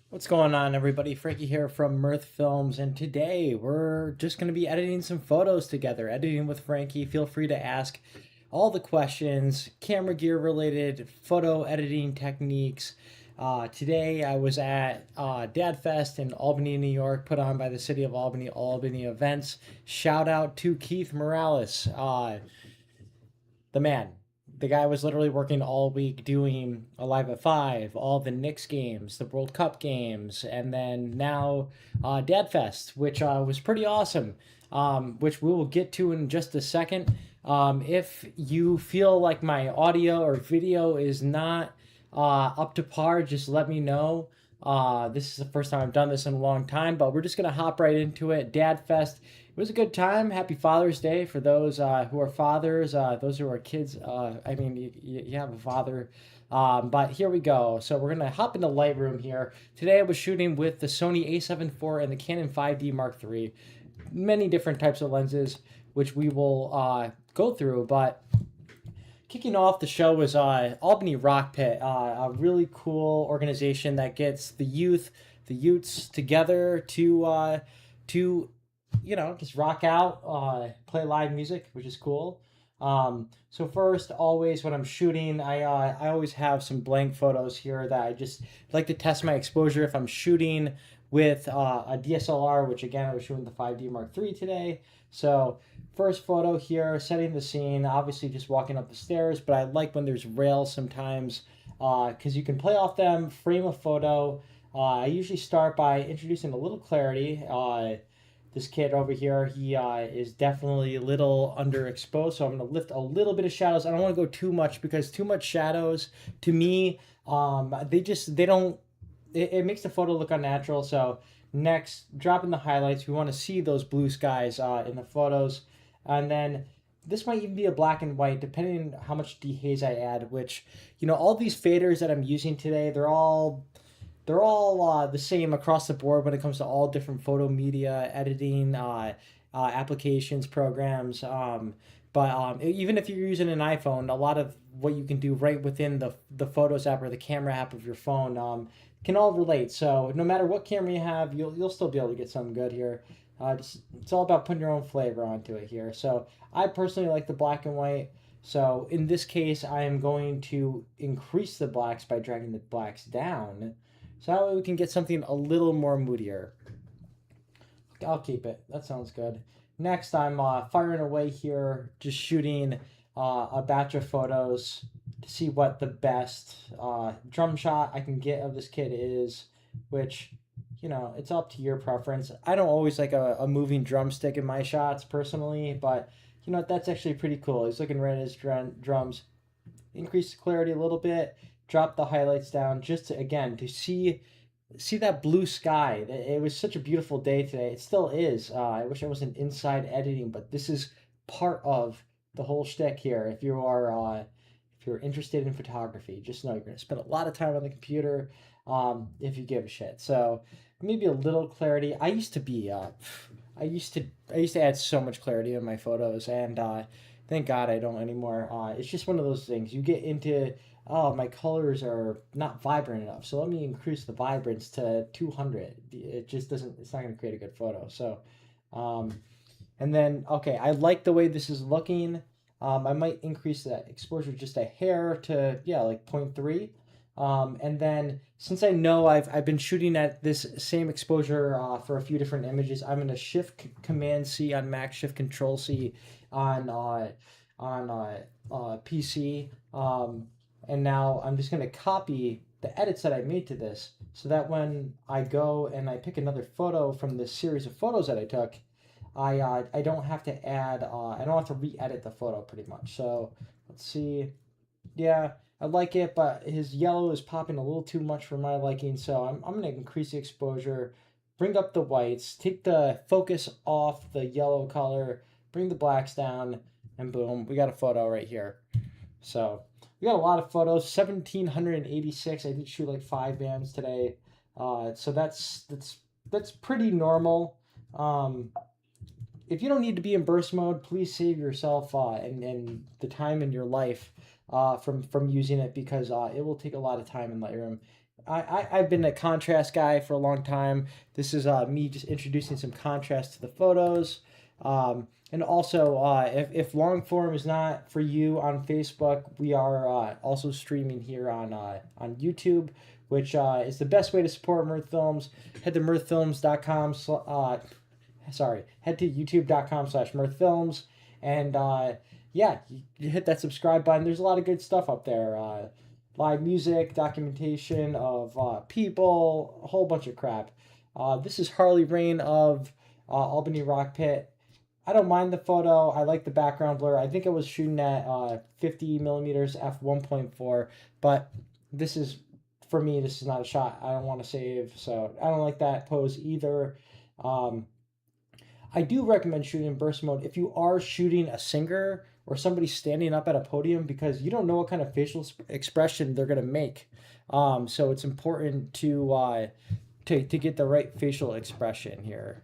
What's going on, everybody? Frankie here from Mirth Films, and today we're just going to be editing some photos together. Editing with Frankie. Feel free to ask all the questions, camera gear related, photo editing techniques. Today I was at Dad Fest in Albany, New York, put on by the City of Albany, Albany Events. Shout out to Keith Morales, the man. The guy was literally working all week doing Alive at 5, all the Knicks games, the World Cup games, and then now Dad Fest, which was pretty awesome, which we will get to in just a second. If you feel like my audio or video is not up to par, just let me know. This is the first time I've done this in a long time, but we're just going to hop right into it. Dad Fest. It was a good time. Happy Father's Day for those who are fathers, those who are kids. I mean, you have a father. But here we go. So we're going to hop into Lightroom here. Today I was shooting with the Sony a7 IV and the Canon 5D Mark III. Many different types of lenses, which we will go through. But kicking off the show was Albany Rock Pit, a really cool organization that gets the Utes together to just rock out, play live music, which is cool. So first, always when I'm shooting, I always have some blank photos here that I just like to test my exposure. If I'm shooting with a DSLR, which again I was shooting the 5D Mark III today. So first photo here, setting the scene, obviously just walking up the stairs, but I like when there's rails sometimes because you can play off them, frame a photo. I usually start by introducing a little clarity. This kid over here, he is definitely a little underexposed, so I'm going to lift a little bit of shadows. I don't want to go too much because too much shadows, to me, they don't, it makes the photo look unnatural, so Next, drop in the highlights. We want to see those blue skies in the photos. And then this might even be a black and white, depending on how much dehaze I add, which, all these faders that I'm using today, they're all the same across the board when it comes to all different photo media editing applications, programs. But even if you're using an iPhone, a lot of what you can do right within the Photos app or the camera app of your phone can all relate. So no matter what camera you have, you'll still be able to get something good here. It's all about putting your own flavor onto it here. So I personally like the black and white. So in this case, I am going to increase the blacks by dragging the blacks down. So that way we can get something a little more moodier. I'll keep it. That sounds good. Next, I'm firing away here, just shooting a batch of photos to see what the best drum shot I can get of this kid is, which, it's up to your preference. I don't always like a moving drumstick in my shots personally, but, that's actually pretty cool. He's looking right at his drums. Increase the clarity a little bit, drop the highlights down just to, again, to see that blue sky. It was such a beautiful day today. It still is. I wish I wasn't inside editing, but this is part of the whole shtick here. If you're interested in photography, just know you're going to spend a lot of time on the computer if you give a shit. So maybe a little clarity. I used to add so much clarity in my photos, and thank God I don't anymore. It's just one of those things. You get into, oh, my colors are not vibrant enough, so let me increase the vibrance to 200. It just doesn't, it's not going to create a good photo. So, and then, okay, I like the way this is looking. I might increase that exposure just a hair to, like 0.3. And then since I know I've been shooting at this same exposure for a few different images, I'm going to Shift Command C on Mac, Shift Control C on PC. And now I'm just going to copy the edits that I made to this so that when I go and I pick another photo from this series of photos that I took, I don't have to add, I don't have to re-edit the photo pretty much. So let's see. Yeah, I like it, but his yellow is popping a little too much for my liking. So I'm going to increase the exposure, bring up the whites, take the focus off the yellow color, bring the blacks down, and boom, we got a photo right here. So we got a lot of photos, 1,786. I did shoot like 5 bands today. So that's pretty normal. If you don't need to be in burst mode, please save yourself and the time in your life from using it, because it will take a lot of time in Lightroom. I've been a contrast guy for a long time. This is me just introducing some contrast to the photos. And also, if long form is not for you on Facebook, we are also streaming here on YouTube, which is the best way to support Mirth Films. Head to mirthfilms.com. Head to youtube.com/mirthfilms, and you hit that subscribe button. There's a lot of good stuff up there. Live music, documentation of people, a whole bunch of crap. This is Harley Rain of Albany Rock Pit. I don't mind the photo. I like the background blur. I think I was shooting at 50 millimeters f1.4, but this is, for me, this is not a shot I don't want to save, so I don't like that pose either. I do recommend shooting in burst mode if you are shooting a singer or somebody standing up at a podium, because you don't know what kind of facial expression they're going to make. So it's important to get the right facial expression here.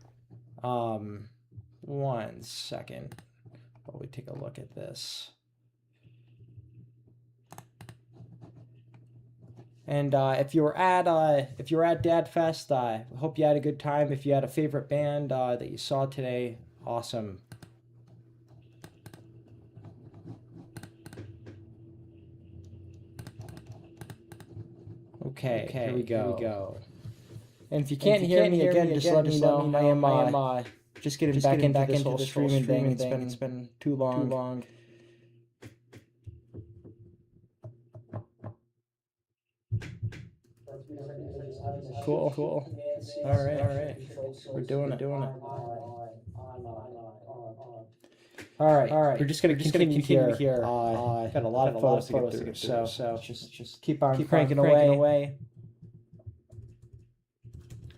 1 second while we take a look at this. And if you were at Dad Fest, I hope you had a good time. If you had a favorite band that you saw today, awesome. Okay, here we go. And if you can't hear me again, just let me know. I am just getting back into this whole streaming thing. It's been too long. Cool. All right. We're doing it. All right. We're just gonna continue here. Got a lot of photos to get through. So just keep on cranking away.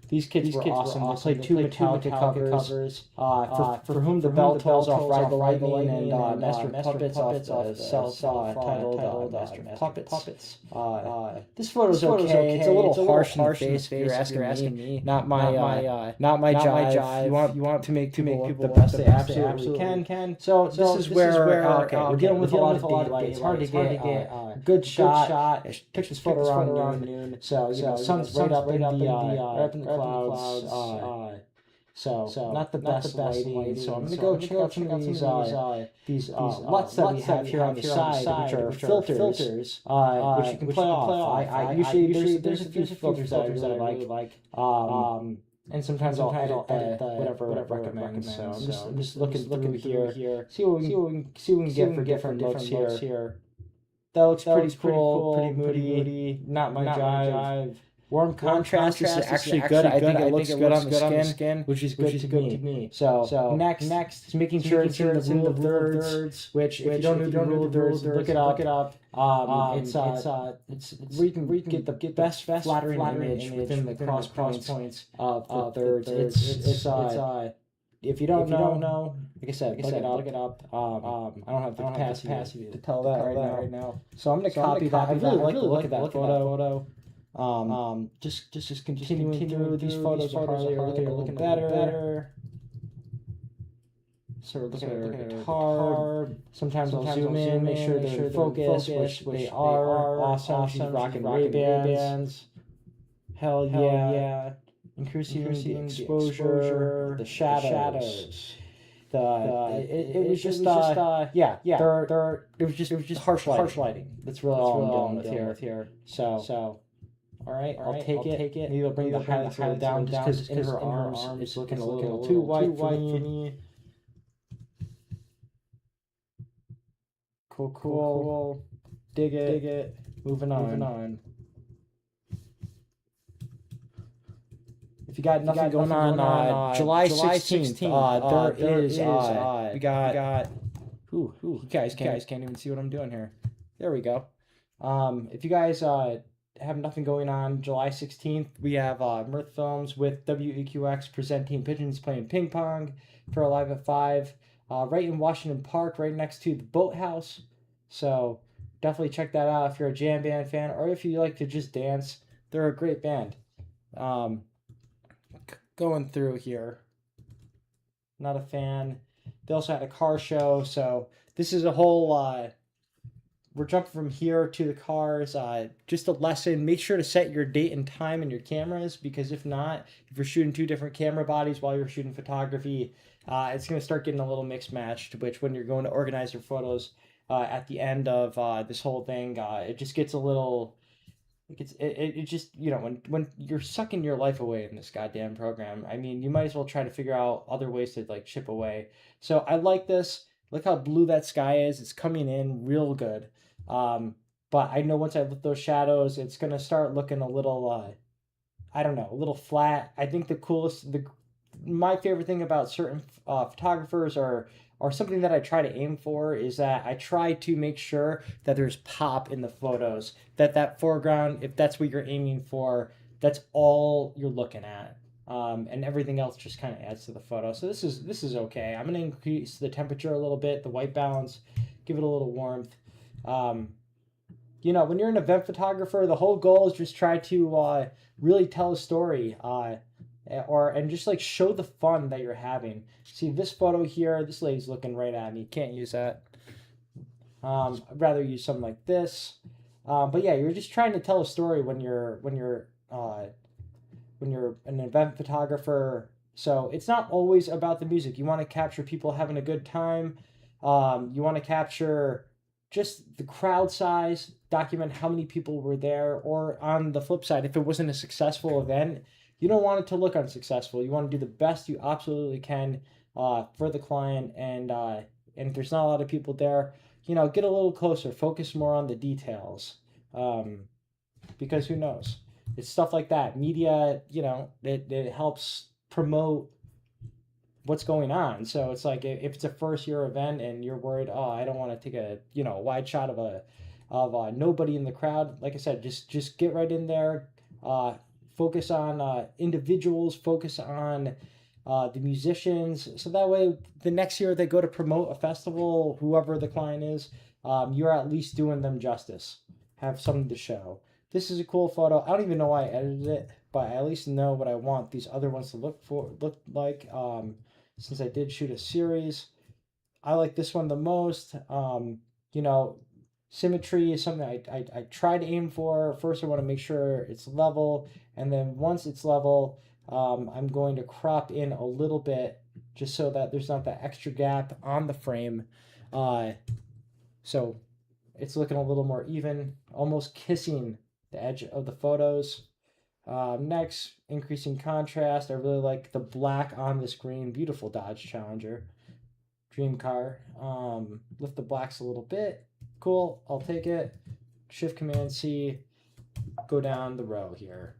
These kids were awesome. They played two Metallica covers. For Whom the Bell Tolls off Ride the Lightning, and Master of Puppets off the self-titled Master of Puppets. This photo's okay. It's a little harsh in the face if you're asking me. Not my jive. You want to make people the best they absolutely can. So this is where we're dealing with a lot of daylight. It's hard to get a good shot. I took this photo around noon. So sun's right up in the clouds. So not the best lighting. So I'm gonna go check out some of these LUTs that we have here on the side, which are filters, which you can play off. I usually there's a few filters that I really like. And sometimes I'll edit whatever it recommends. So I'm just looking through here, see what we can get for different looks here. That looks pretty cool, pretty moody. Not my jive. Warm contrast is actually good. I think it looks good on the skin, which is good to me. So next is making sure it's in the rule of thirds, which if you don't know the rule of thirds, look it up. It's where you can get the best flattering image within the cross points of the thirds. It's if you don't know, like I said, look it up. I don't have the capacity to tell that right now. So I'm gonna copy that. I really like the look of that photo. Just continuing through these photos are looking better. So we're looking at the guitar. Sometimes I'll zoom in, make sure they're in focus, which they are. Awesome. She's rocking Ray-Bans. Hell yeah. Increasing the exposure, the shadows. It was just it was just harsh lighting. That's really all I'm dealing with here. So. All right, I'll take it. Maybe I'll bring the highlights down just because in her arms it's looking a little too white for me. Cool. Dig it. Moving on. If you got nothing going on July 16th, we got. You guys can't even see what I'm doing here. There we go. If you guys have nothing going on July 16th, we have Mirth Films with WEQX presenting Pigeons Playing Ping Pong for a Live at 5 right in Washington Park, right next to the Boathouse. So definitely check that out if you're a jam band fan, or if you like to just dance. They're a great band. Going through here, not a fan. They also had a car show, so this is a whole we're jumping from here to the cars. Just a lesson. Make sure to set your date and time in your cameras, because if not, if you're shooting two different camera bodies while you're shooting photography, it's going to start getting a little mixed matched, which when you're going to organize your photos at the end of this whole thing, it just gets a little... It just, when you're sucking your life away in this goddamn program, I mean, you might as well try to figure out other ways to chip away. So I like this. Look how blue that sky is. It's coming in real good. But I know once I lift those shadows, it's going to start looking a little, a little flat. I think my favorite thing about certain photographers or something that I try to aim for is that I try to make sure that there's pop in the photos, that foreground, if that's what you're aiming for, that's all you're looking at. And everything else just kind of adds to the photo. So this is okay. I'm going to increase the temperature a little bit, the white balance, give it a little warmth. When you're an event photographer, the whole goal is just try to really tell a story, and just show the fun that you're having. See this photo here, this lady's looking right at me. Can't use that. I'd rather use something like this. But yeah, you're just trying to tell a story when you're an event photographer. So it's not always about the music. You want to capture people having a good time. You want to capture just the crowd size, document how many people were there, or on the flip side, if it wasn't a successful event, you don't want it to look unsuccessful. You want to do the best you absolutely can for the client, and if there's not a lot of people there, get a little closer, focus more on the details, because who knows? It's stuff like that. Media, it helps promote what's going on. So it's like if it's a first year event and you're worried, I don't want to take a wide shot of nobody in the crowd. Like I said, just get right in there, focus on individuals, focus on the musicians. So that way, the next year they go to promote a festival, whoever the client is, you're at least doing them justice. Have something to show. This is a cool photo. I don't even know why I edited it, but I at least know what I want these other ones to look like. Since I did shoot a series, I like this one the most. You know, symmetry is something I try to aim for. First, I want to make sure it's level, and then once it's level, I'm going to crop in a little bit just so that there's not that extra gap on the frame. So it's looking a little more even, almost kissing the edge of the photos. Next, increasing contrast. I really like the black on the screen. Beautiful Dodge Challenger. Dream car. Lift the blacks a little bit. Cool, I'll take it. Shift Command C, go down the row here.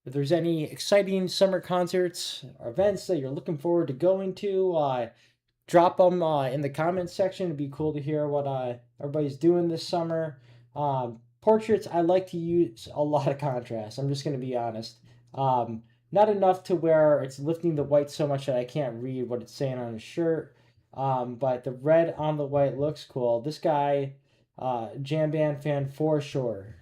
If there's any exciting summer concerts or events that you're looking forward to going to, drop them in the comments section. It'd be cool to hear what everybody's doing this summer. Portraits, I like to use a lot of contrast. I'm just going to be honest. Not enough to where it's lifting the white so much that I can't read what it's saying on his shirt. But the red on the white looks cool. This guy, jam band fan for sure.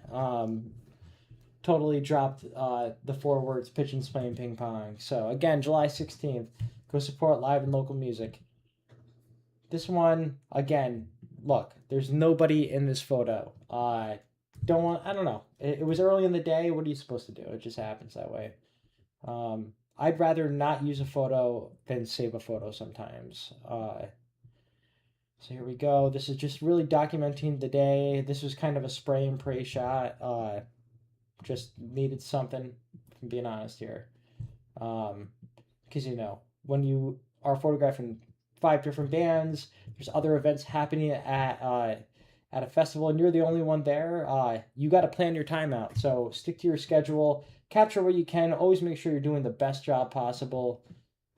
Totally dropped the 4 words pigeons playing ping pong. So again, July 16th, go support live and local music. This one, again, look, there's nobody in this photo. I don't know. It was early in the day. What are you supposed to do? It just happens that way. I'd rather not use a photo than save a photo sometimes. So here we go. This is just really documenting the day. This was kind of a spray and pray shot. Just needed something, if I'm being honest here. Because, you know, when you are photographing 5 different bands, there's other events happening at a festival, and you're the only one there, you got to plan your time out. So stick to your schedule, capture what you can, always make sure you're doing the best job possible.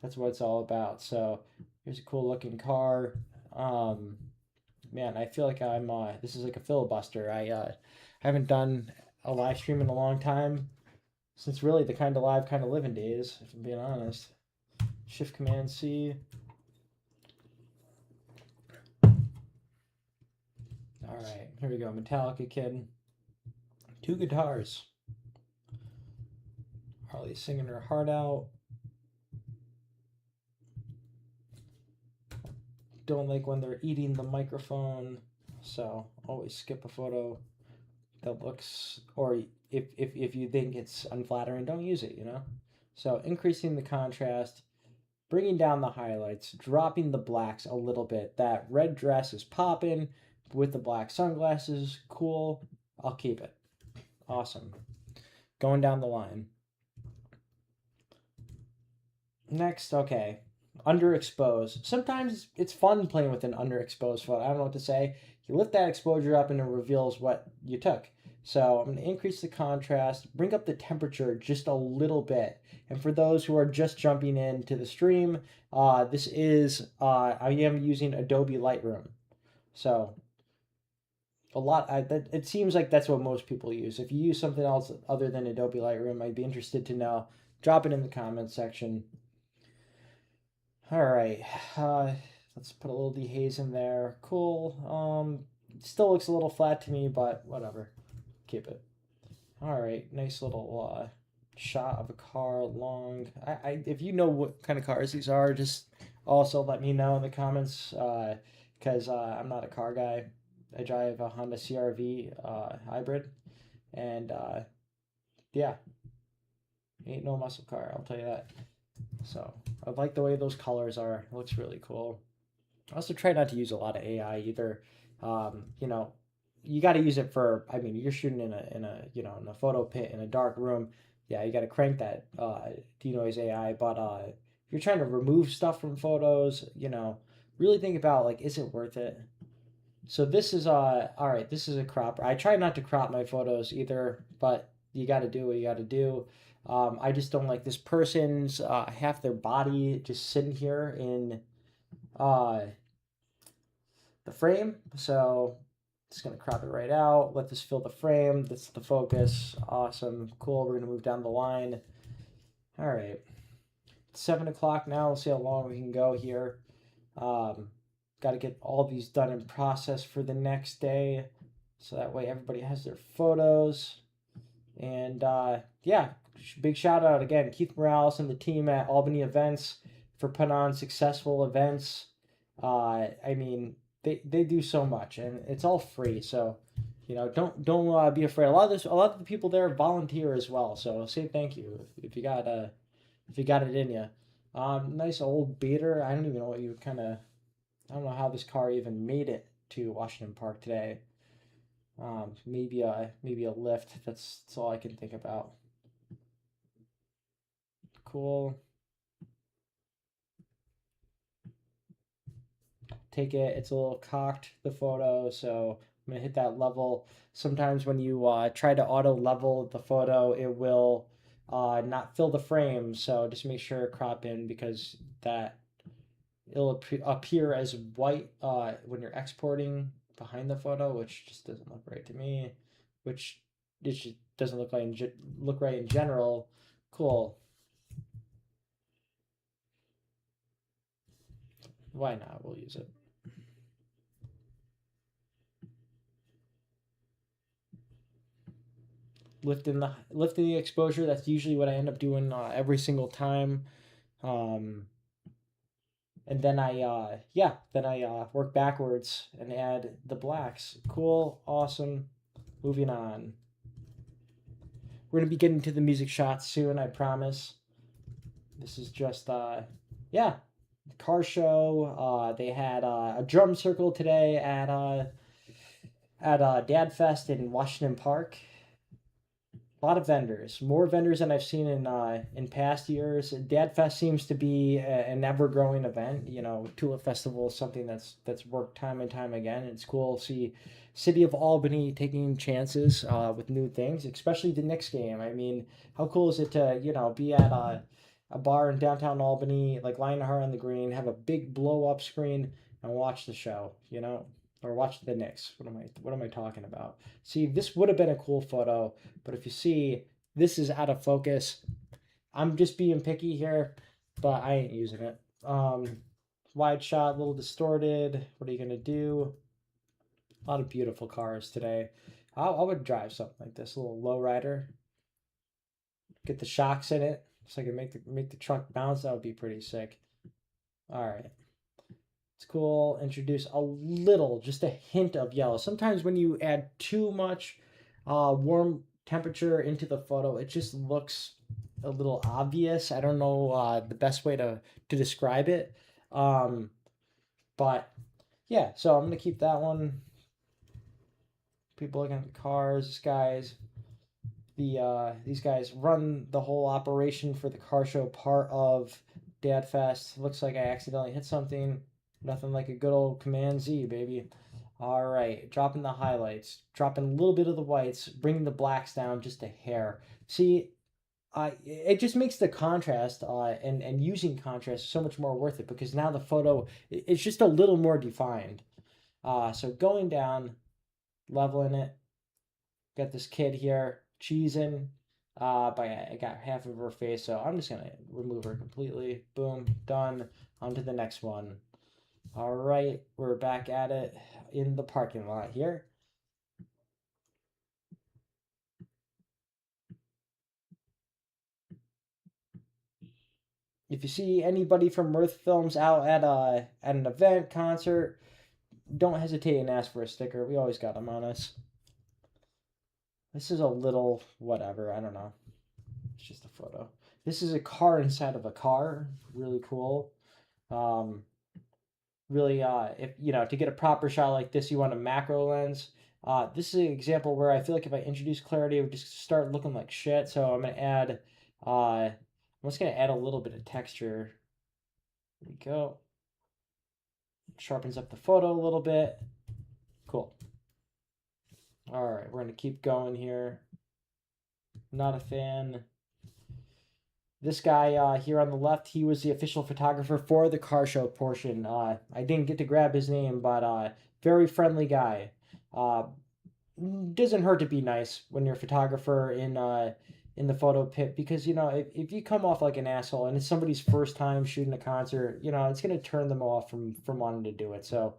That's what it's all about. So here's a cool looking car. Man, I feel like I'm, this is like a filibuster. I haven't done a live stream in a long time, since really the kind of live, kind of living days, if I'm being honest. Shift Command C. All right, here we go. Metallica Kid. 2 guitars. Harley singing her heart out. Don't like when they're eating the microphone, so always skip a photo that looks, or if you think it's unflattering, don't use it, you know? So increasing the contrast, bringing down the highlights, dropping the blacks a little bit. That red dress is popping with the black sunglasses. Cool. I'll keep it. Awesome. Going down the line. Next, okay. Underexpose. Sometimes it's fun playing with an underexposed photo. I don't know what to say. You lift that exposure up and it reveals what you took. So I'm going to increase the contrast, bring up the temperature just a little bit. And for those who are just jumping into the stream, this is, I am using Adobe Lightroom. So it seems like that's what most people use. If you use something else other than Adobe Lightroom, I'd be interested to know. Drop it in the comments section. All right, let's put a little dehaze in there. Cool. Still looks a little flat to me, but whatever. Keep it. All right, nice little shot of a car long. If you know what kind of cars these are, just also let me know in the comments, because I'm not a car guy. I drive a Honda CR-V hybrid, and yeah, ain't no muscle car, I'll tell you that. So I like the way those colors are. It looks really cool. I also try not to use a lot of AI either. You know, you got to use it for. I mean, you're shooting in a photo pit in a dark room. Yeah, you got to crank that denoise AI. But if you're trying to remove stuff from photos, you know, really think about, like, is it worth it? So this is all right. This is a cropper. I try not to crop my photos either, but you got to do what you got to do. I just don't like this person's half their body just sitting here in the frame. So Just gonna crop it right out. Let this fill the frame. That's the focus. Awesome. Cool. We're gonna move down the line. All right. 7 o'clock now. We'll see how long we can go here. Got to get all these done in process for the next day, so that way everybody has their photos. And yeah, big shout out again, Keith Morales and the team at Albany Events for putting on successful events. I mean, they do so much, and it's all free. So, don't be afraid. A lot of the people there volunteer as well. So say thank you if you got it in you. Nice old beater. I don't even know what you kind of. I don't know how this car even made it to Washington Park today. Maybe a lift. That's all I can think about. Cool. Take it. It's a little cocked, the photo, so I'm gonna hit that level. Sometimes when you try to auto level the photo, it will not fill the frame. So just make sure crop in, because that it'll appear as white when you're exporting behind the photo, which just doesn't look right to me, which it just doesn't look right in general. Cool. Why not? We'll use it. Lifting the exposure. That's usually what I end up doing every single time. And then I work backwards and add the blacks. Cool, awesome. Moving on. We're gonna be getting to the music shots soon, I promise. This is just car show. They had a drum circle today at Dad Fest in Washington Park. A lot of vendors, more vendors than I've seen in past years. Dad Fest seems to be an ever growing event. Tulip Festival is something that's worked time and time again. It's cool to see City of Albany taking chances with new things, especially the Knicks game. I mean, how cool is it to be at a bar in downtown Albany, like Lionheart on the Green, have a big blow up screen and watch the show, or watch the Knicks. What am I talking about? See, this would have been a cool photo, but if you see, this is out of focus. I'm just being picky here, but I ain't using it. Wide shot, a little distorted. What are you gonna do? A lot of beautiful cars today. I would drive something like this, a little lowrider. Get the shocks in it, so I can make the truck bounce. That would be pretty sick. All right. It's cool. Introduce just a hint of yellow. Sometimes when you add too much warm temperature into the photo, it just looks a little obvious. I don't know the best way to describe it. But yeah, so I'm going to keep that one. People looking at the cars. These guys run the whole operation for the car show part of Dad Fest. Looks like I accidentally hit something. Nothing like a good old Command Z, baby. All right, dropping the highlights, dropping a little bit of the whites, bringing the blacks down just a hair. See, it just makes the contrast and using contrast so much more worth it, because now the photo it's just a little more defined. So going down, leveling it. Got this kid here cheesing. But I got half of her face, so I'm just gonna remove her completely. Boom, done. On to the next one. All right, we're back at it in the parking lot here. If you see anybody from Mirth Films out at an event, concert, don't hesitate and ask for a sticker. We always got them on us. This is a little whatever. I don't know. It's just a photo. This is a car inside of a car. Really cool. Really, if to get a proper shot like this, you want a macro lens. This is an example where I feel like if I introduce clarity, it would just start looking like shit. So I'm gonna add, I'm just gonna add a little bit of texture. There we go. Sharpens up the photo a little bit. Cool. All right, we're gonna keep going here. Not a fan. This guy here on the left, he was the official photographer for the car show portion. I didn't get to grab his name, but very friendly guy. Uh, doesn't hurt to be nice when you're a photographer in the photo pit, because if you come off like an asshole and it's somebody's first time shooting a concert, it's gonna turn them off from wanting to do it. So,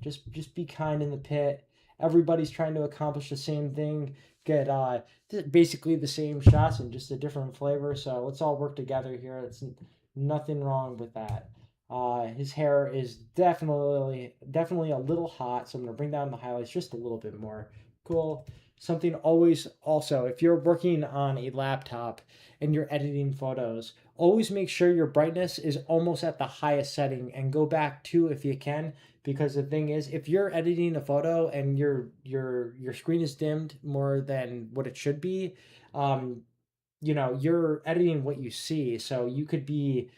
just be kind in the pit. Everybody's trying to accomplish the same thing, get basically the same shots and just a different flavor. So let's all work together here. It's nothing wrong with that. His hair is definitely a little hot, so I'm gonna bring down the highlights just a little bit more. Cool. Something always also, if you're working on a laptop and you're editing photos, always make sure your brightness is almost at the highest setting, and go back to if you can, because the thing is, if you're editing a photo and your screen is dimmed more than what it should be, um, you're editing what you see, so you could be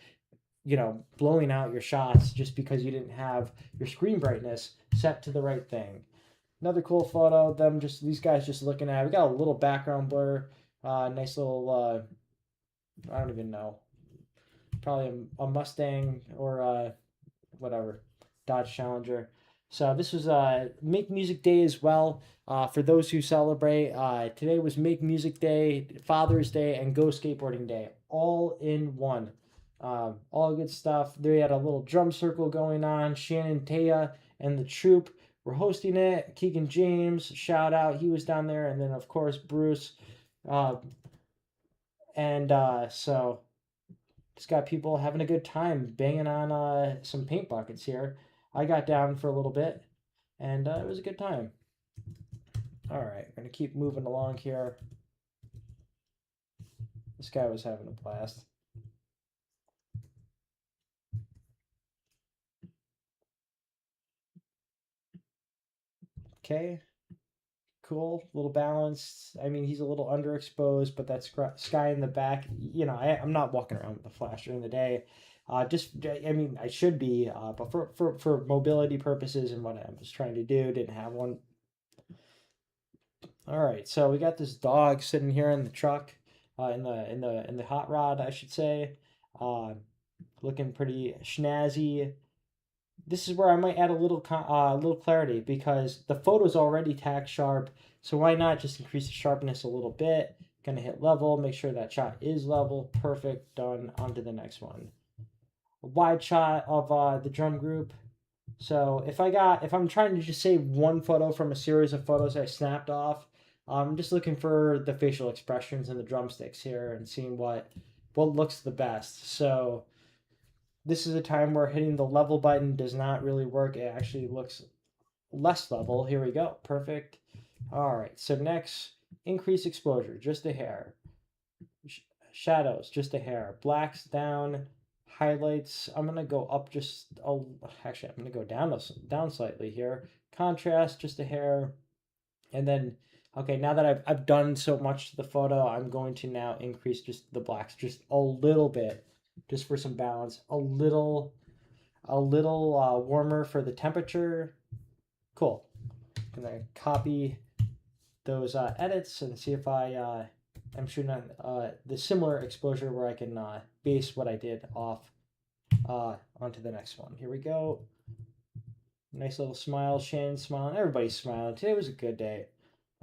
blowing out your shots just because you didn't have your screen brightness set to the right thing. Another cool photo of them, just these guys just looking at it. We got a little background blur, nice little, I don't even know, probably a Mustang or whatever, Dodge Challenger. So this was Make Music Day as well. For those who celebrate, today was Make Music Day, Father's Day, and Go Skateboarding Day, all in one. All good stuff. They had a little drum circle going on. Shannon Taya and the Troop were hosting it. Keegan James, shout out, he was down there, and then of course Bruce. Uh, and so just got people having a good time banging on some paint buckets here. I got down for a little bit, and it was a good time. All right, gonna keep moving along here. This guy was having a blast. Okay, cool, a little balanced. I mean, he's a little underexposed, but that sky in the back, I'm not walking around with a flash during the day. I mean, I should be, but for mobility purposes and what I was trying to do, didn't have one. All right, so we got this dog sitting here in the truck, in the hot rod, I should say, uh, looking pretty snazzy. This is where I might add a little clarity, because the photo's already tack sharp, so why not just increase the sharpness a little bit? Gonna hit level, make sure that shot is level, perfect, done. On to the next one. A wide shot of the drum group. So if I'm trying to just save one photo from a series of photos I snapped off, I'm just looking for the facial expressions and the drumsticks here and seeing what looks the best. So this is a time where hitting the level button does not really work. It actually looks less level. Here we go. Perfect. All right. So next, increase exposure, just a hair. Shadows, just a hair. Blacks down. Highlights, I'm gonna go up just. Oh, actually, I'm gonna go down slightly here. Contrast, just a hair, and then okay. Now that I've done so much to the photo, I'm going to now increase just the blacks just a little bit, just for some balance. A little warmer for the temperature. Cool. Gonna copy those edits and see if I am shooting on the similar exposure where I can base what I did off onto the next one. Here we go. Nice little smile. Shannon's smiling. Everybody's smiling. Today was a good day.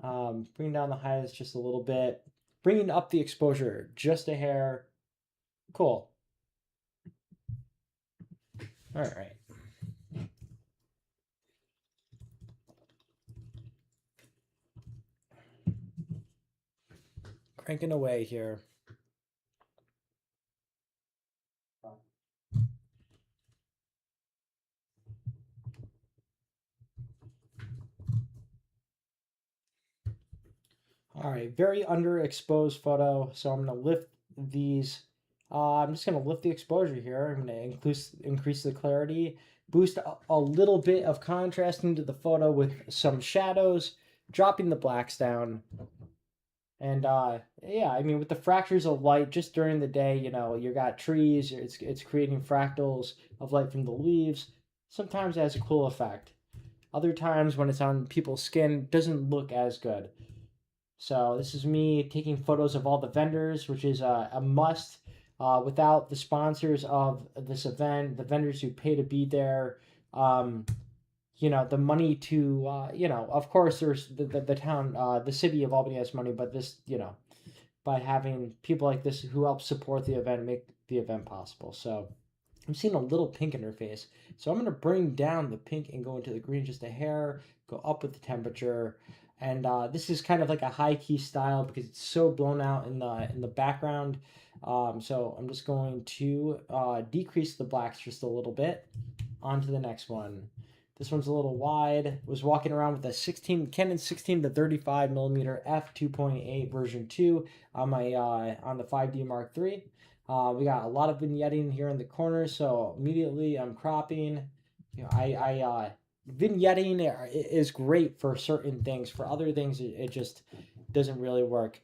Bringing down the highlights just a little bit. Bringing up the exposure just a hair. Cool. All right. Cranking away here. All right, very underexposed photo. So I'm gonna lift these. I'm just gonna lift the exposure here. I'm gonna increase the clarity, boost a little bit of contrast into the photo with some shadows, dropping the blacks down. And yeah, I mean, with the fractures of light just during the day, you got trees. It's creating fractals of light from the leaves. Sometimes it has a cool effect. Other times when it's on people's skin, it doesn't look as good. So this is me taking photos of all the vendors, which is a must. Without the sponsors of this event, the vendors who pay to be there, the money to, of course, there's the town, the city of Albany has money, but this, by having people like this who help support the event, make the event possible. So I'm seeing a little pink in her face. So I'm going to bring down the pink and go into the green just a hair, go up with the temperature. And this is kind of like a high key style because it's so blown out in the background. So I'm just going to decrease the blacks just a little bit. On to the next one. This one's a little wide. Was walking around with a Canon 16 to 35 millimeter f 2.8 version 2 on my on the 5D Mark III. We got a lot of vignetting here in the corner, so immediately I'm cropping. Vignetting is great for certain things. For other things, it just doesn't really work.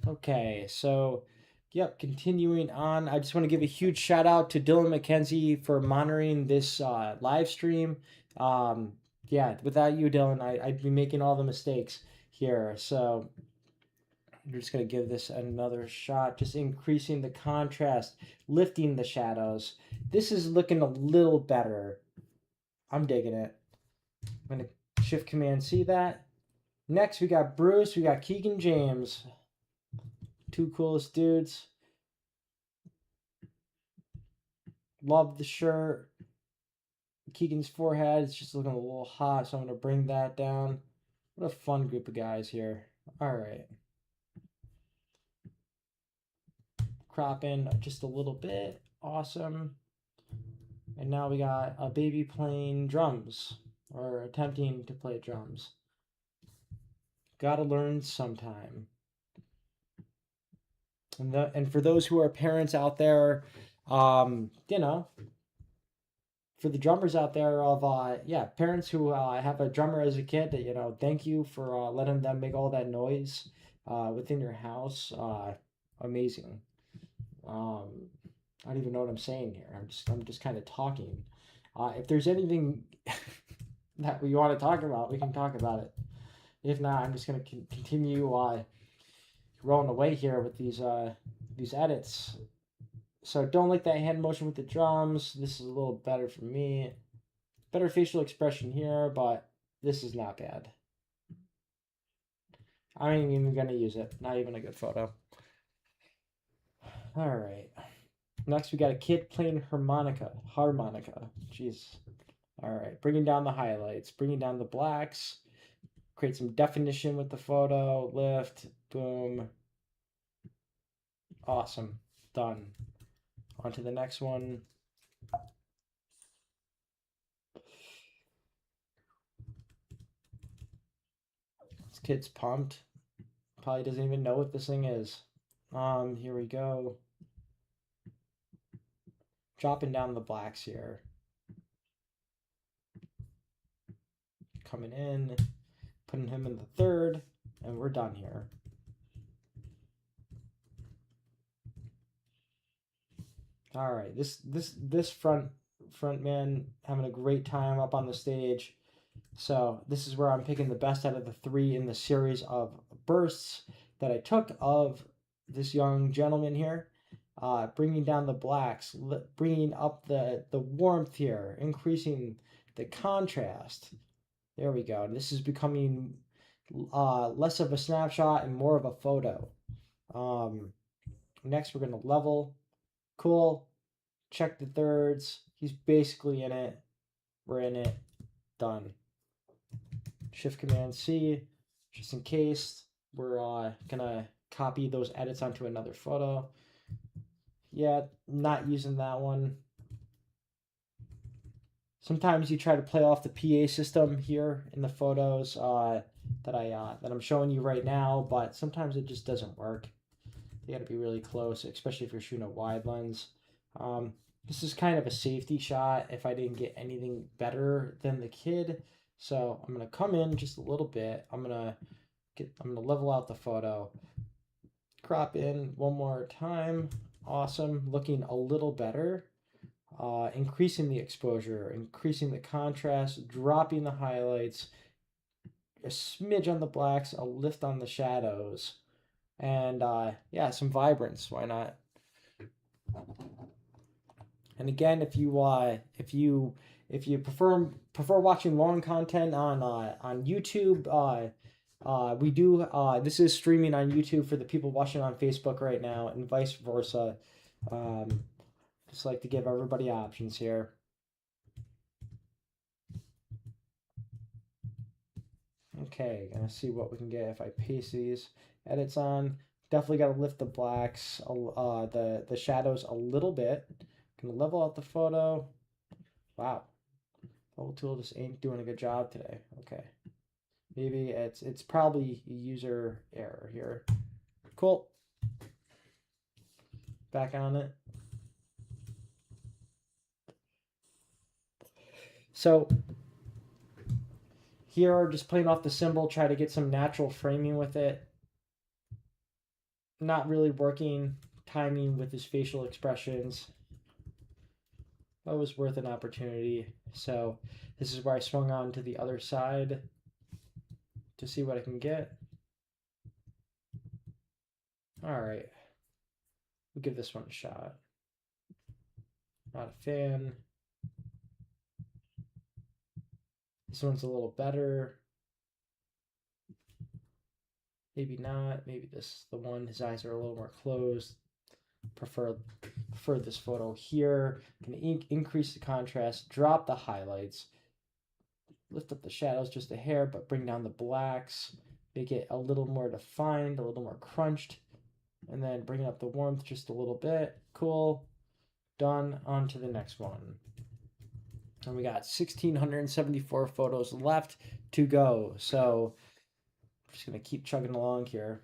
Okay, so yep, continuing on. I just want to give a huge shout out to Dylan McKenzie for monitoring this live stream. Yeah, without you, Dylan, I'd be making all the mistakes here. So I'm just going to give this another shot, just increasing the contrast, lifting the shadows. This is looking a little better. I'm digging it. I'm going to Shift Command C that. Next, we got Bruce, we got Keegan James. Two coolest dudes. Love the shirt. Keegan's forehead is just looking a little hot, so I'm going to bring that down. What a fun group of guys here. All right. Crop in just a little bit. Awesome. And now we got a baby playing drums, or attempting to play drums. Gotta learn sometime. And for those who are parents out there, for the drummers out there of parents who have a drummer as a kid, thank you for letting them make all that noise within your house. Amazing. I don't even know what I'm saying here. I'm just kind of talking. If there's anything that we want to talk about, we can talk about it. If not, I'm just gonna continue rolling away here with these edits. So don't like that hand motion with the drums. This is a little better for me. Better facial expression here, but this is not bad. I ain't even gonna use it. Not even a good photo. All right. Next, we got a kid playing harmonica. Jeez. All right. Bringing down the highlights, bringing down the blacks. Create some definition with the photo. Lift. Boom. Awesome. Done. On to the next one. This kid's pumped. Probably doesn't even know what this thing is. Here we go. Dropping down the blacks here. Coming in, putting him in the third, and we're done here. All right, this front man having a great time up on the stage. So this is where I'm picking the best out of the three in the series of bursts that I took of this young gentleman here. Bringing down the blacks, bringing up the warmth here, increasing the contrast. There we go. This is becoming less of a snapshot and more of a photo. Next, we're going to level. Cool. Check the thirds. He's basically in it. We're in it. Done. Shift Command C, just in case. We're going to copy those edits onto another photo. Yeah, not using that one. Sometimes you try to play off the PA system here in the photos that I'm showing you right now, but sometimes it just doesn't work. You got to be really close, especially if you're shooting a wide lens. This is kind of a safety shot if I didn't get anything better than the kid. So I'm gonna come in just a little bit. I'm gonna level out the photo. Crop in one more time. Awesome, looking a little better. Increasing the exposure, increasing the contrast, dropping the highlights, a smidge on the blacks, a lift on the shadows, and yeah, some vibrance. Why not? And again, if you prefer watching long content on YouTube, we do this is streaming on YouTube for the people watching on Facebook right now, and vice versa. Um, just like to give everybody options here. Okay, gonna see what we can get if I paste these edits on. Definitely got to lift the blacks, the shadows a little bit. Gonna level out the photo. Wow, Level tool just ain't doing a good job today. Okay, maybe it's probably user error here. Cool. Back on it. So here, just playing off the symbol, try to get some natural framing with it. Not really working timing with his facial expressions. That was worth an opportunity. So this is where I swung on to the other side to see what I can get. All right, we'll give this one a shot. Not a fan. This one's a little better. Maybe not. Maybe this is the one. His eyes are a little more closed. Prefer this photo here. Can increase the contrast, drop the highlights, lift up the shadows just a hair, but bring down the blacks, make it a little more defined, a little more crunched, and then bring up the warmth just a little bit. Cool. Done. On to the next one. And we got 1,674 photos left to go. So I'm just going to keep chugging along here.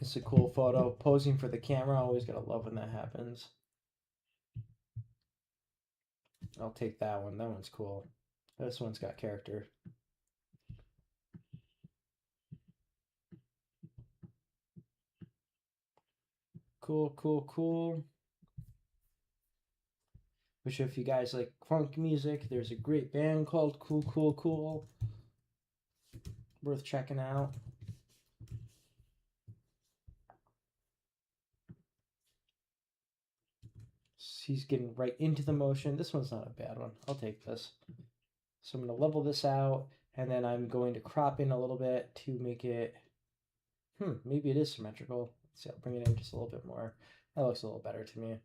It's a cool photo. Posing for the camera. Always got to love when that happens. I'll take that one. That one's cool. This one's got character. Cool, cool, cool. Which, if you guys like funk music, there's a great band called Cool Cool Cool. Worth checking out. He's getting right into the motion. This one's not a bad one. I'll take this. So I'm going to level this out, and then I'm going to crop in a little bit to make it, maybe it is symmetrical. Let's see, I'll bring it in just a little bit more. That looks a little better to me.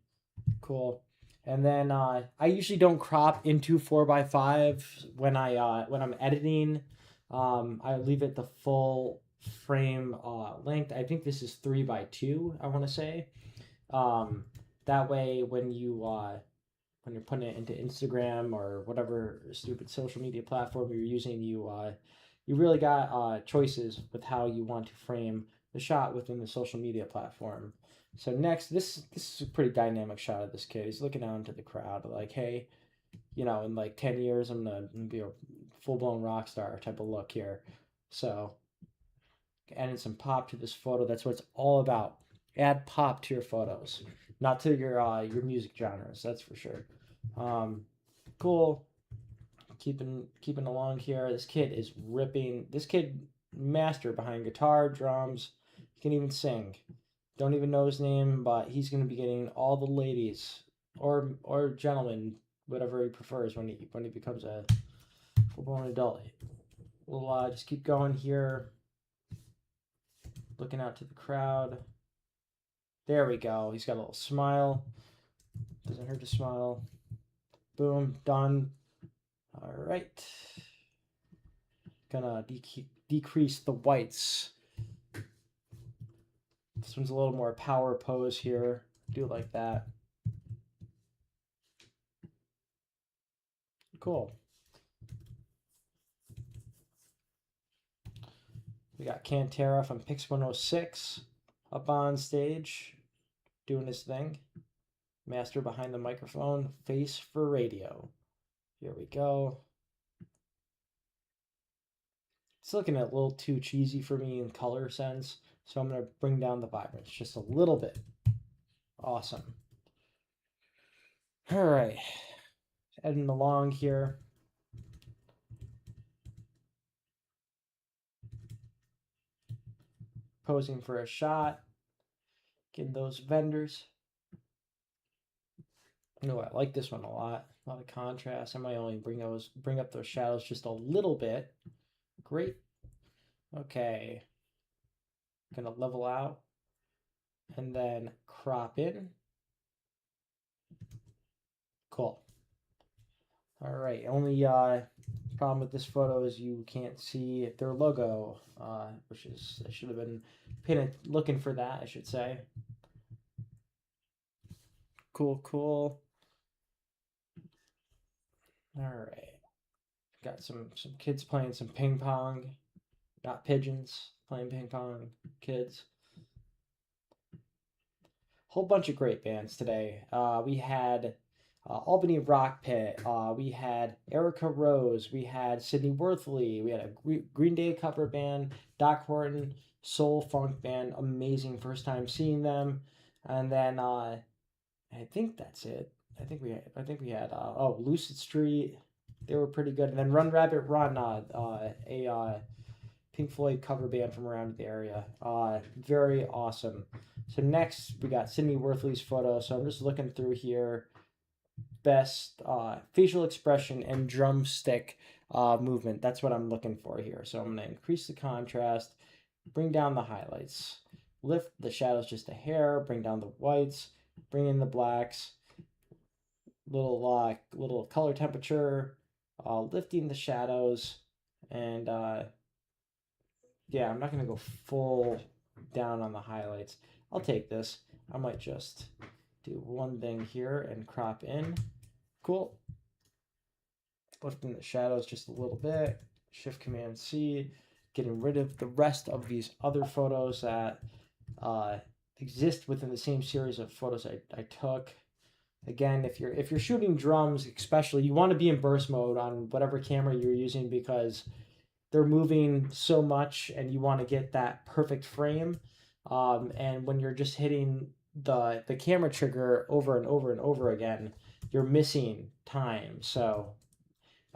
Cool. And then I usually don't crop into 4x5 when I'm editing. I leave it the full frame length. I think this is 3x2, I want to say. That way, when you're putting it into Instagram or whatever stupid social media platform you're using, you really got choices with how you want to frame the shot within the social media platform. So next, this is a pretty dynamic shot of this kid. He's looking out into the crowd, like, hey, in like 10 years, I'm gonna be a full blown rock star type of look here. So adding some pop to this photo. That's what it's all about. Add pop to your photos, not to your music genres. That's for sure. Cool. Keeping along here. This kid is ripping. This kid master behind guitar, drums. He can even sing. Don't even know his name, but he's gonna be getting all the ladies or gentlemen, whatever he prefers when he becomes a full blown adult. We'll just keep going here. Looking out to the crowd. There we go. He's got a little smile. Doesn't hurt to smile. Boom, done. All right. Gonna decrease the whites. This one's a little more power pose here. Do like that. Cool. We got Cantera from Pix 106 up on stage doing his thing. Master behind the microphone, face for radio. Here we go. It's looking a little too cheesy for me in color sense, so I'm going to bring down the vibrance just a little bit. Awesome. All right. Heading along here. posing for a shot. Getting those vendors. No, I like this one a lot. A lot of contrast. I might only bring up those shadows just a little bit. Great. Okay. Gonna level out and then crop in. Cool. All right. Only problem with this photo is you can't see their logo, which is I should have been looking for that, I should say. Cool, cool. All right. Got some kids playing some ping pong. Got pigeons playing ping pong. Kids. Whole bunch of great bands today. We had Albany Rock Pit. We had Erica Rose. We had Sydney Worthley. We had a Green Day cover band. Doc Horton, soul funk band. Amazing first time seeing them. And then I think that's it. I think we had Lucid Street. They were pretty good. And then Run Rabbit Run, a Pink Floyd cover band from around the area. Very awesome. So next we got Sydney Worthley's photo. So I'm just looking through here. Best facial expression and drumstick movement. That's what I'm looking for here. So I'm going to increase the contrast, bring down the highlights, lift the shadows just a hair, bring down the whites, bring in the blacks, little color temperature, lifting the shadows, and yeah, I'm not going to go full down on the highlights. I'll take this. I might just do one thing here and crop in. Cool. Lifting the shadows just a little bit. Shift Command C. Getting rid of the rest of these other photos that exist within the same series of photos I took. Again, if you're shooting drums, especially, you want to be in burst mode on whatever camera you're using because they're moving so much and you want to get that perfect frame. And when you're just hitting the camera trigger over and over and over again, you're missing time. So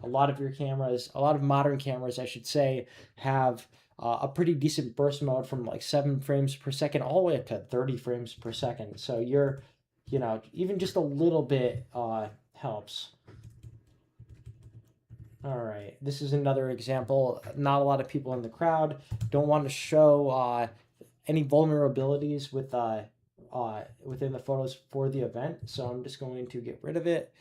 a lot of modern cameras, I should say, have a pretty decent burst mode from like 7 frames per second all the way up to 30 frames per second. So you're, even just a little bit helps. All right, this is another example. Not a lot of people in the crowd. Don't want to show any vulnerabilities within the photos for the event, so I'm just going to get rid of it.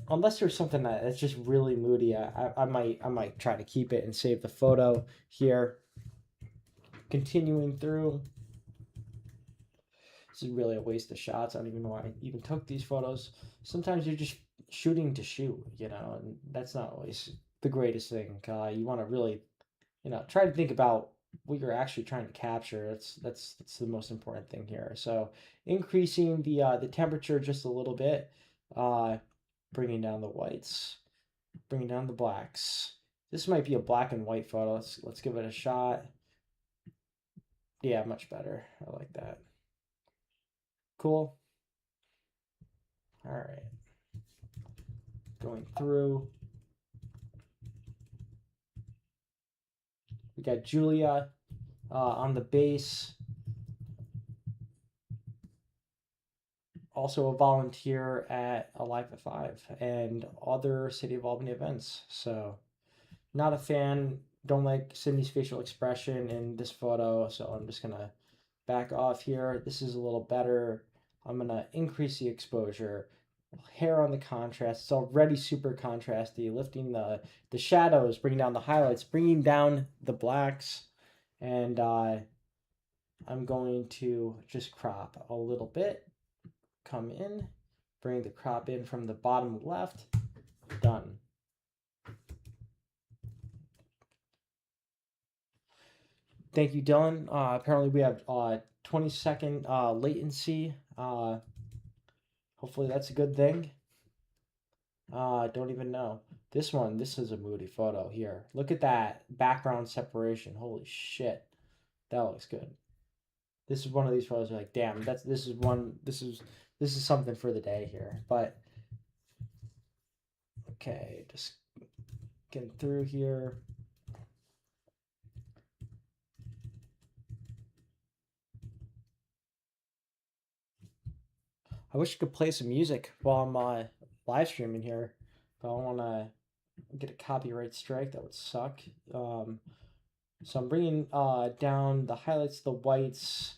Unless there's something that's just really moody, I might try to keep it and save the photo here. Continuing through. This is really a waste of shots. I don't even know why I even took these photos. Sometimes you're just shooting to shoot, and that's not always the greatest thing. You want to really, try to think about what you're actually trying to capture. That's the most important thing here. So increasing the temperature just a little bit, bringing down the whites, bringing down the blacks. This might be a black and white photo. Let's give it a shot. Yeah, much better. I like that. Cool. All right. Going through. We got Julia on the bass. Also a volunteer at Alive at 5 and other City of Albany events. So not a fan. Don't like Sydney's facial expression in this photo. So I'm just going to back off here. This is a little better. I'm going to increase the exposure. Hair on the contrast. It's already super contrasty. Lifting the shadows, bringing down the highlights, bringing down the blacks. And I'm going to just crop a little bit. Come in. Bring the crop in from the bottom left. Done. Thank you, Dylan. Apparently we have 20-second latency. Hopefully that's a good thing. Don't even know. This is a moody photo here. Look at that background separation. Holy shit. That looks good. This is one of these photos where like, damn, this is something for the day here. But okay, just getting through here. I wish I could play some music while I'm live streaming here, but I don't want to get a copyright strike. That would suck. Um, so I'm bringing down the highlights, the whites.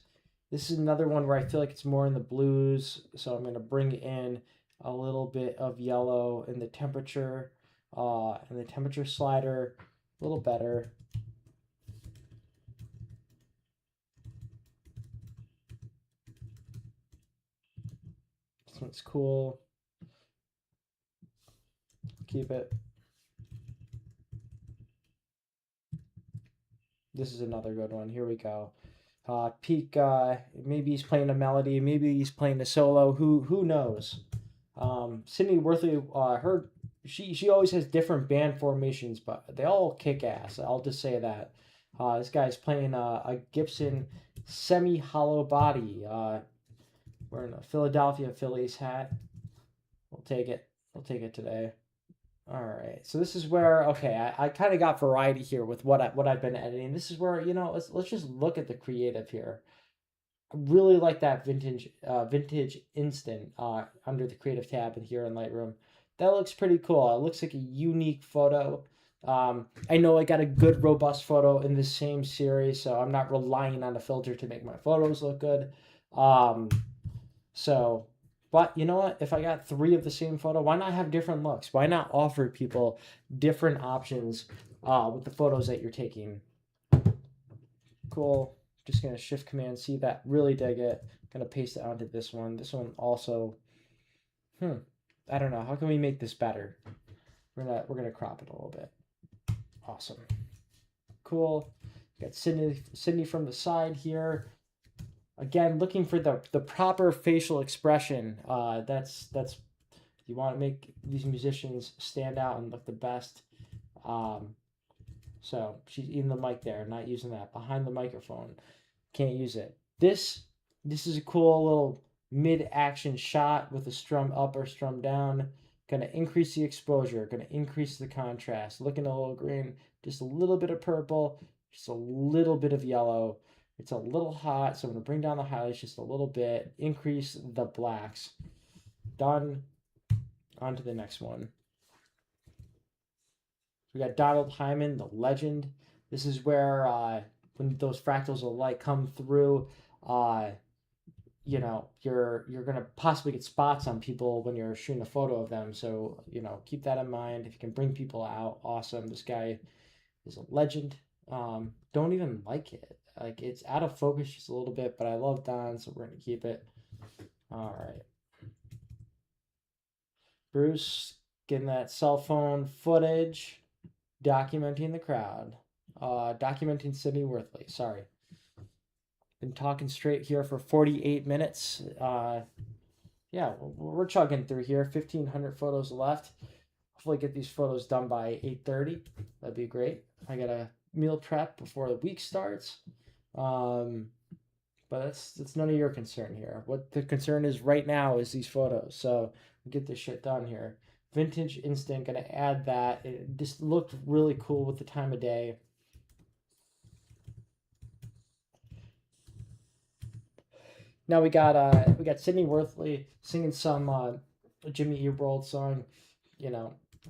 This is another one where I feel like it's more in the blues, so I'm going to bring in a little bit of yellow in the temperature, and the temperature slider a little better. This one's cool. Keep it. This is another good one. Here we go. Peak. Maybe he's playing a melody. Maybe he's playing a solo. Who knows? Sydney Worthley. Her she always has different band formations, but they all kick ass. I'll just say that. This guy's playing a Gibson semi hollow body. Wearing a Philadelphia Phillies hat. We'll take it. We'll take it today. All right, so this is where okay, I kind of got variety here with what I've been editing. This is where let's just look at the creative here. I really like that vintage instant under the creative tab in here in Lightroom. That looks pretty cool. It looks like a unique photo. I know I got a good robust photo in the same series, so I'm not relying on a filter to make my photos look good. Um, so, but you know what? If I got three of the same photo, why not have different looks? Why not offer people different options with the photos that you're taking? Cool. Just gonna shift command C that. Really dig it. Gonna paste it onto this one. This one also. I don't know. How can we make this better? We're gonna crop it a little bit. Awesome. Cool. Got Sydney from the side here. Again, looking for the proper facial expression. That's you want to make these musicians stand out and look the best. So she's eating the mic there, not using that behind the microphone. Can't use it. This is a cool little mid-action shot with a strum up or strum down. Gonna increase the exposure. Gonna increase the contrast. Looking a little green, just a little bit of purple, just a little bit of yellow. It's a little hot, so I'm going to bring down the highlights just a little bit, increase the blacks. Done. On to the next one. We got Donald Hyman, the legend. This is where when those fractals of light come through, you're going to possibly get spots on people when you're shooting a photo of them. So, keep that in mind. If you can bring people out, awesome. This guy is a legend. Don't even like it. Like it's out of focus just a little bit, but I love Don, so we're gonna keep it. All right. Bruce getting that cell phone footage, documenting the crowd, documenting Sydney Worthley. Sorry, been talking straight here for 48 minutes. Yeah, we're chugging through here. 1,500 photos left. Hopefully, get these photos done by 8:30. That'd be great. I got a meal prep before the week starts. But that's none of your concern here. What the concern is right now is these photos. So get this shit done here. Vintage instant, gonna add that. It just looked really cool with the time of day. Now we got Sydney Worthley singing some Jimmy Eat World song.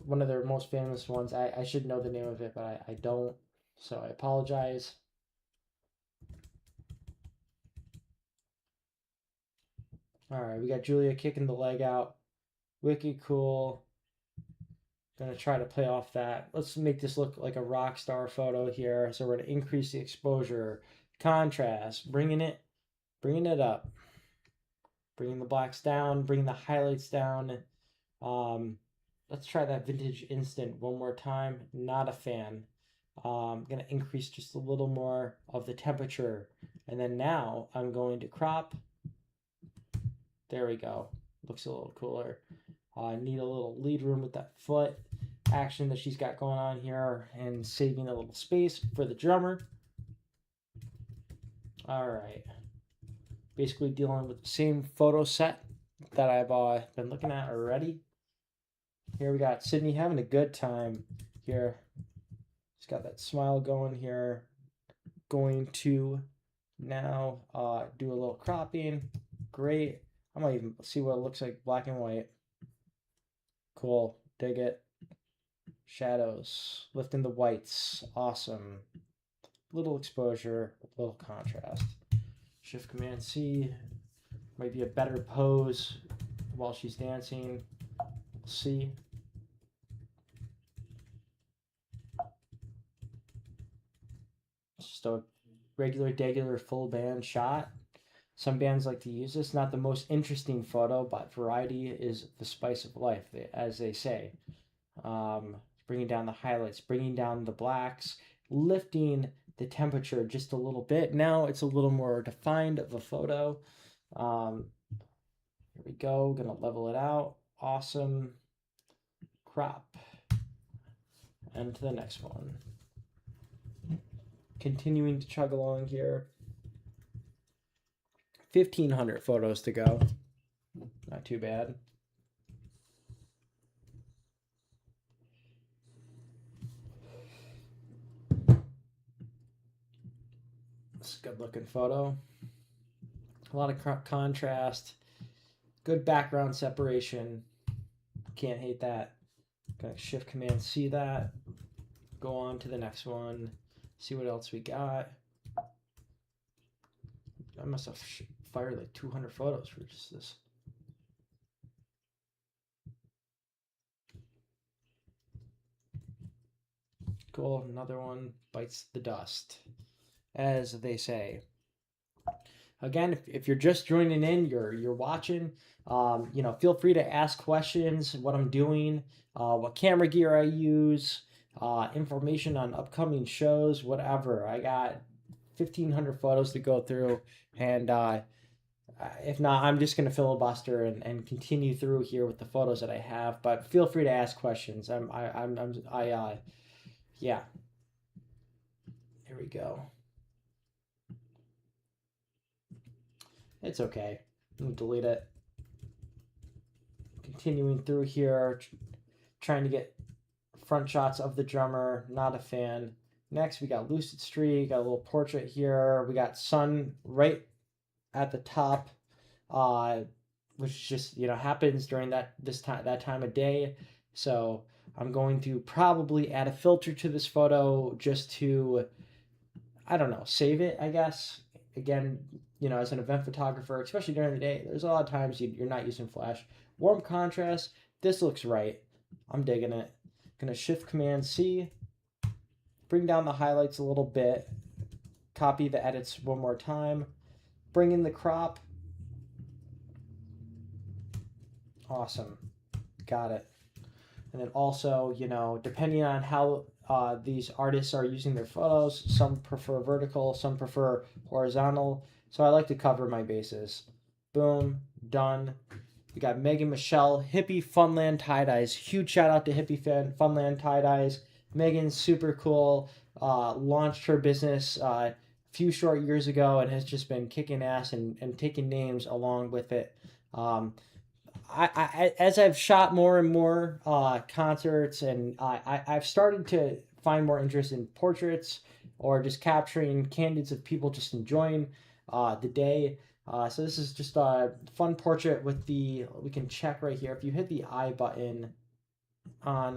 One of their most famous ones. I should know the name of it, but I don't. So I apologize. All right, we got Julia kicking the leg out. Wicked cool. Gonna try to play off that. Let's make this look like a rock star photo here. So we're gonna increase the exposure, contrast, bringing it up, bringing the blacks down, bringing the highlights down. Let's try that vintage instant one more time. Not a fan. Gonna increase just a little more of the temperature, and then now I'm going to crop. There we go. Looks a little cooler. Need a little lead room with that foot action that she's got going on here and saving a little space for the drummer. All right. Basically dealing with the same photo set that I've been looking at already. Here we got Sydney having a good time here. She's got that smile going here. Going to now do a little cropping. Great. I might even see what it looks like black and white. Cool. Dig it. Shadows. Lifting the whites. Awesome. Little exposure, little contrast. Shift Command C. Might be a better pose while she's dancing. We'll see. Just a regular full band shot. Some bands like to use this. Not the most interesting photo, but variety is the spice of life, as they say. Bringing down the highlights, bringing down the blacks, lifting the temperature just a little bit. Now it's a little more defined of a photo. Here we go. Gonna level it out. Awesome. Crop. And to the next one. Continuing to chug along here. 1,500 photos to go. Not too bad. It's a good looking photo. A lot of contrast. Good background separation. Can't hate that. Gonna Shift Command C that. Go on to the next one. See what else we got. I must have fired like 200 photos for just this. Cool. Another one bites the dust, as they say. Again, if you're just joining in, you're watching, feel free to ask questions, what I'm doing, what camera gear I use, information on upcoming shows, whatever. I got 1,500 photos to go through, and if not, I'm just going to filibuster and continue through here with the photos that I have. But feel free to ask questions. Yeah. Here we go. It's okay. I'm gonna delete it. Continuing through here, trying to get front shots of the drummer. Not a fan. Next, we got Lucid Streak. Got a little portrait here. We got sun right at the top, which just happens during that time of day. So I'm going to probably add a filter to this photo just to, I don't know, save it, I guess. Again, as an event photographer, especially during the day, there's a lot of times you're not using flash. Warm contrast, this looks right. I'm digging it. Gonna Shift Command C, bring down the highlights a little bit, copy the edits one more time, bring in the crop. Awesome. Got it. And then also, depending on how these artists are using their photos, some prefer vertical, some prefer horizontal. So I like to cover my bases. Boom, done. We got Megan Michelle, Hippie Funland Tie-Dyes. Huge shout out to Hippie Funland Tie-Dyes. Megan's super cool. Launched her business a few short years ago and has just been kicking ass and taking names along with it. As I've shot more and more concerts, and I've started to find more interest in portraits or just capturing candids of people just enjoying the day. So this is just a fun portrait with we can check right here. If you hit the I button on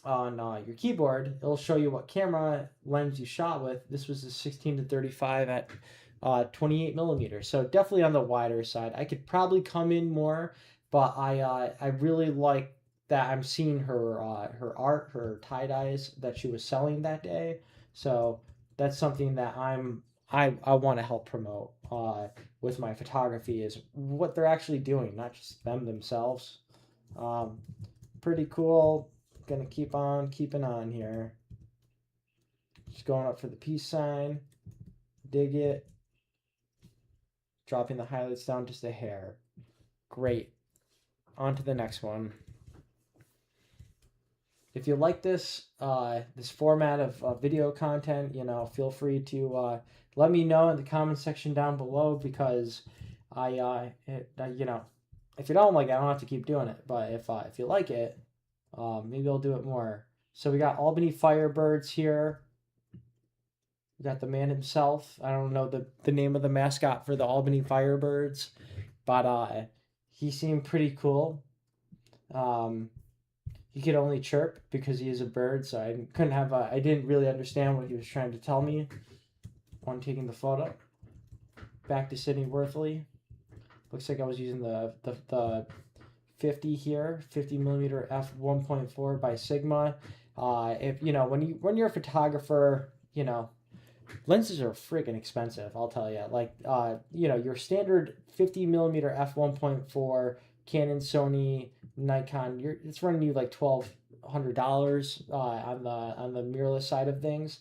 your keyboard, it'll show you what camera lens you shot with. This was a 16-35 at 28 millimeters, so definitely on the wider side. I could probably come in more, but I really like that I'm seeing her art, her tie-dyes that she was selling that day. So that's something that I want to help promote with my photography, is what they're actually doing, not just them themselves. Pretty cool. Gonna keep on keeping on here. Just going up for the peace sign. Dig it. Dropping the highlights down just a hair. Great. On to the next one. If you like this format of video content, feel free to let me know in the comment section down below, because if you don't like it, I don't have to keep doing it. But if you like it, maybe I'll do it more. So we got Albany Firebirds here. We got the man himself. I don't know the name of the mascot for the Albany Firebirds, but he seemed pretty cool. Um, he could only chirp because he is a bird, so I didn't really understand what he was trying to tell me on taking the photo. Back to Sydney Worthley. Looks like I was using the 50 here, 50 millimeter f1.4 by Sigma. If you know when you're a photographer, lenses are freaking expensive. I'll tell you. Like your standard 50 millimeter f1.4 Canon, Sony, Nikon, it's running you like $1,200 on the mirrorless side of things.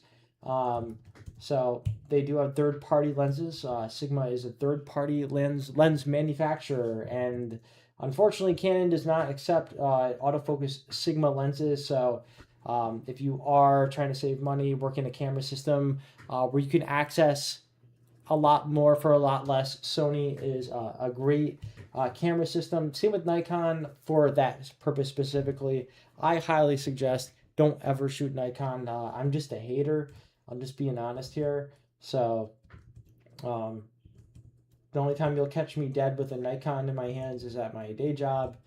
So they do have third party lenses. Sigma is a third party lens manufacturer, and unfortunately, Canon does not accept autofocus Sigma lenses. So if you are trying to save money, work in a camera system where you can access a lot more for a lot less, Sony is a great camera system. Same with Nikon for that purpose specifically. I highly suggest don't ever shoot Nikon. I'm just a hater. I'm just being honest here. So the only time you'll catch me dead with a Nikon in my hands is at my day job.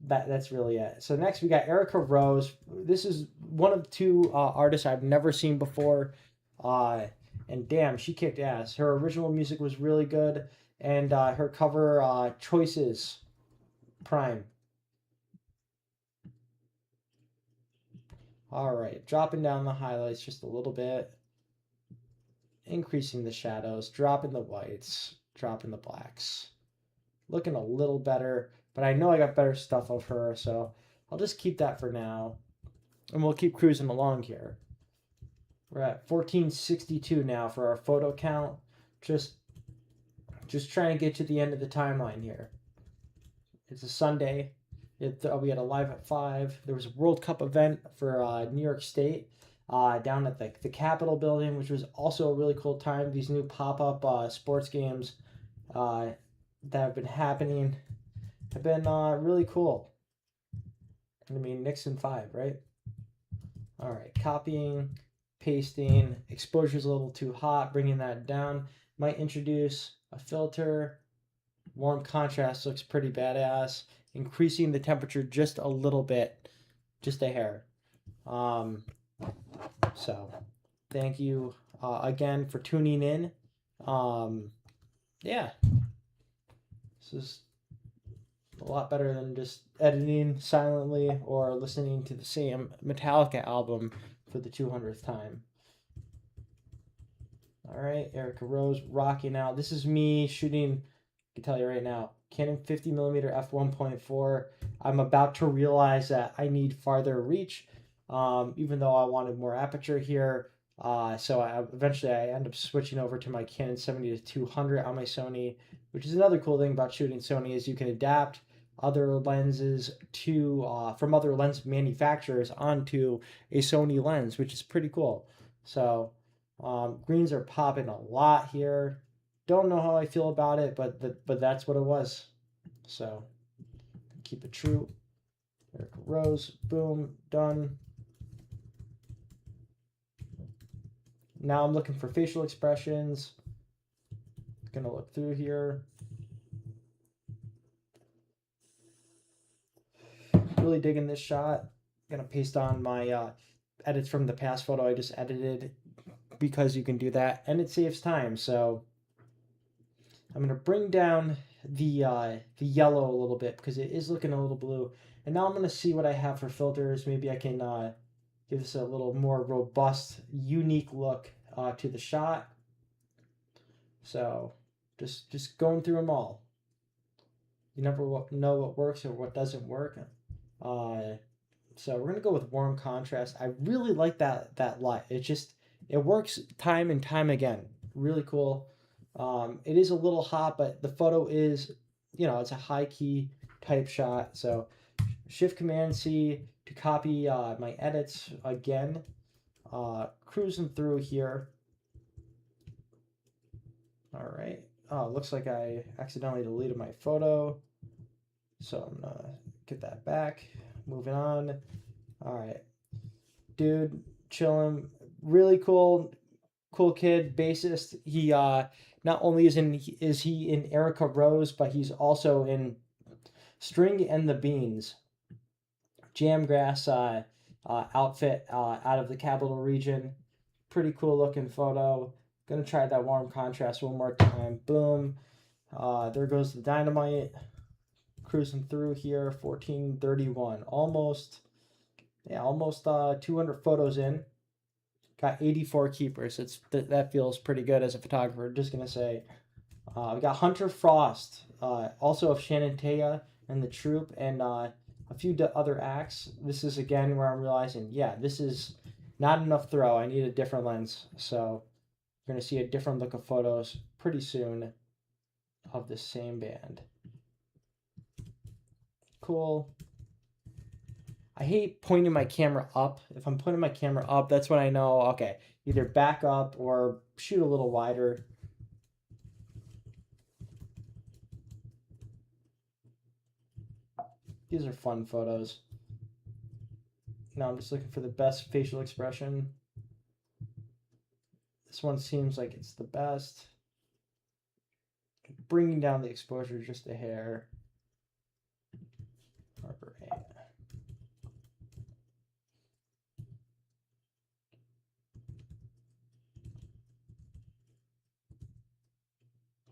That's really it. So next we got Erica Rose. This is one of two artists I've never seen before. And damn, she kicked ass. Her original music was really good. And her cover choices, prime. All right, dropping down the highlights just a little bit. Increasing the shadows, dropping the whites, dropping the blacks. Looking a little better, but I know I got better stuff of her, so I'll just keep that for now. And we'll keep cruising along here. We're at 1462 now for our photo count. Just trying to get to the end of the timeline here. It's a Sunday. We had a live at 5. There was a World Cup event for New York State down at the Capitol building, which was also a really cool time. These new pop-up sports games that have been happening have been really cool. I mean, Nixon 5, right? All right, copying, pasting, exposure's a little too hot, bringing that down. Might introduce a filter. Warm contrast looks pretty badass. Increasing the temperature just a little bit, just a hair. So thank you again for tuning in. Yeah, this is a lot better than just editing silently or listening to the same Metallica album for the 200th time. All right, Erica Rose rocking out. This is me shooting, I can tell you right now, Canon 50mm f1.4. I'm about to realize that I need farther reach, even though I wanted more aperture here. So eventually I end up switching over to my Canon 70-200 on my Sony, which is another cool thing about shooting Sony is you can adapt other lenses from other lens manufacturers onto a Sony lens, which is pretty cool. So greens are popping a lot here. Don't know how I feel about it, but that's what it was. So keep it true. Erica Rose, boom, done. Now I'm looking for facial expressions. Gonna look through here. Really digging this shot. Gonna paste on my edits from the past photo I just edited because you can do that and it saves time. So I'm gonna bring down the yellow a little bit because it is looking a little blue. And now I'm gonna see what I have for filters. Maybe I can give this a little more robust, unique look to the shot. So just going through them all. You never know what works or what doesn't work. So we're gonna go with warm contrast. I really like that light. It works time and time again. Really cool. It is a little hot, but the photo is, it's a high key type shot. So Shift Command C to copy my edits again. Cruising through here. All right. Oh, looks like I accidentally deleted my photo. So I'm gonna get that back. Moving on. All right. Dude, chilling. Really cool. cool kid, bassist. He not only is he in Erica Rose, but he's also in String and the Beans, Jamgrass outfit out of the Capital Region. Pretty cool looking photo. Gonna try that warm contrast one more time. Boom. There goes the dynamite. Cruising through here, 1431. Almost 200 photos in. Got 84 keepers. That feels pretty good as a photographer. Just gonna say, we got Hunter Frost, also of Shenandoah and the Troop, and a few other acts. This is again where I'm realizing, yeah, this is not enough throw. I need a different lens. So you're gonna see a different look of photos pretty soon of the same band. Cool. I hate pointing my camera up. If I'm pointing my camera up, that's when I know, okay, either back up or shoot a little wider. These are fun photos. Now I'm just looking for the best facial expression. This one seems like it's the best. Bringing down the exposure just a hair. All right.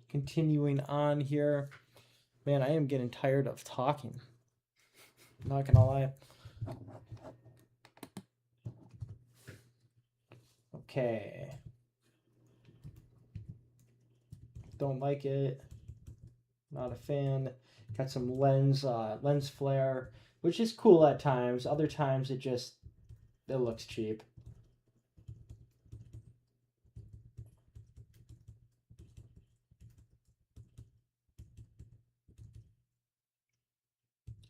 Continuing on here. Man, I am getting tired of talking. Not gonna lie. Okay. Don't like it. Not a fan. Got some lens flare, which is cool at times. Other times it looks cheap.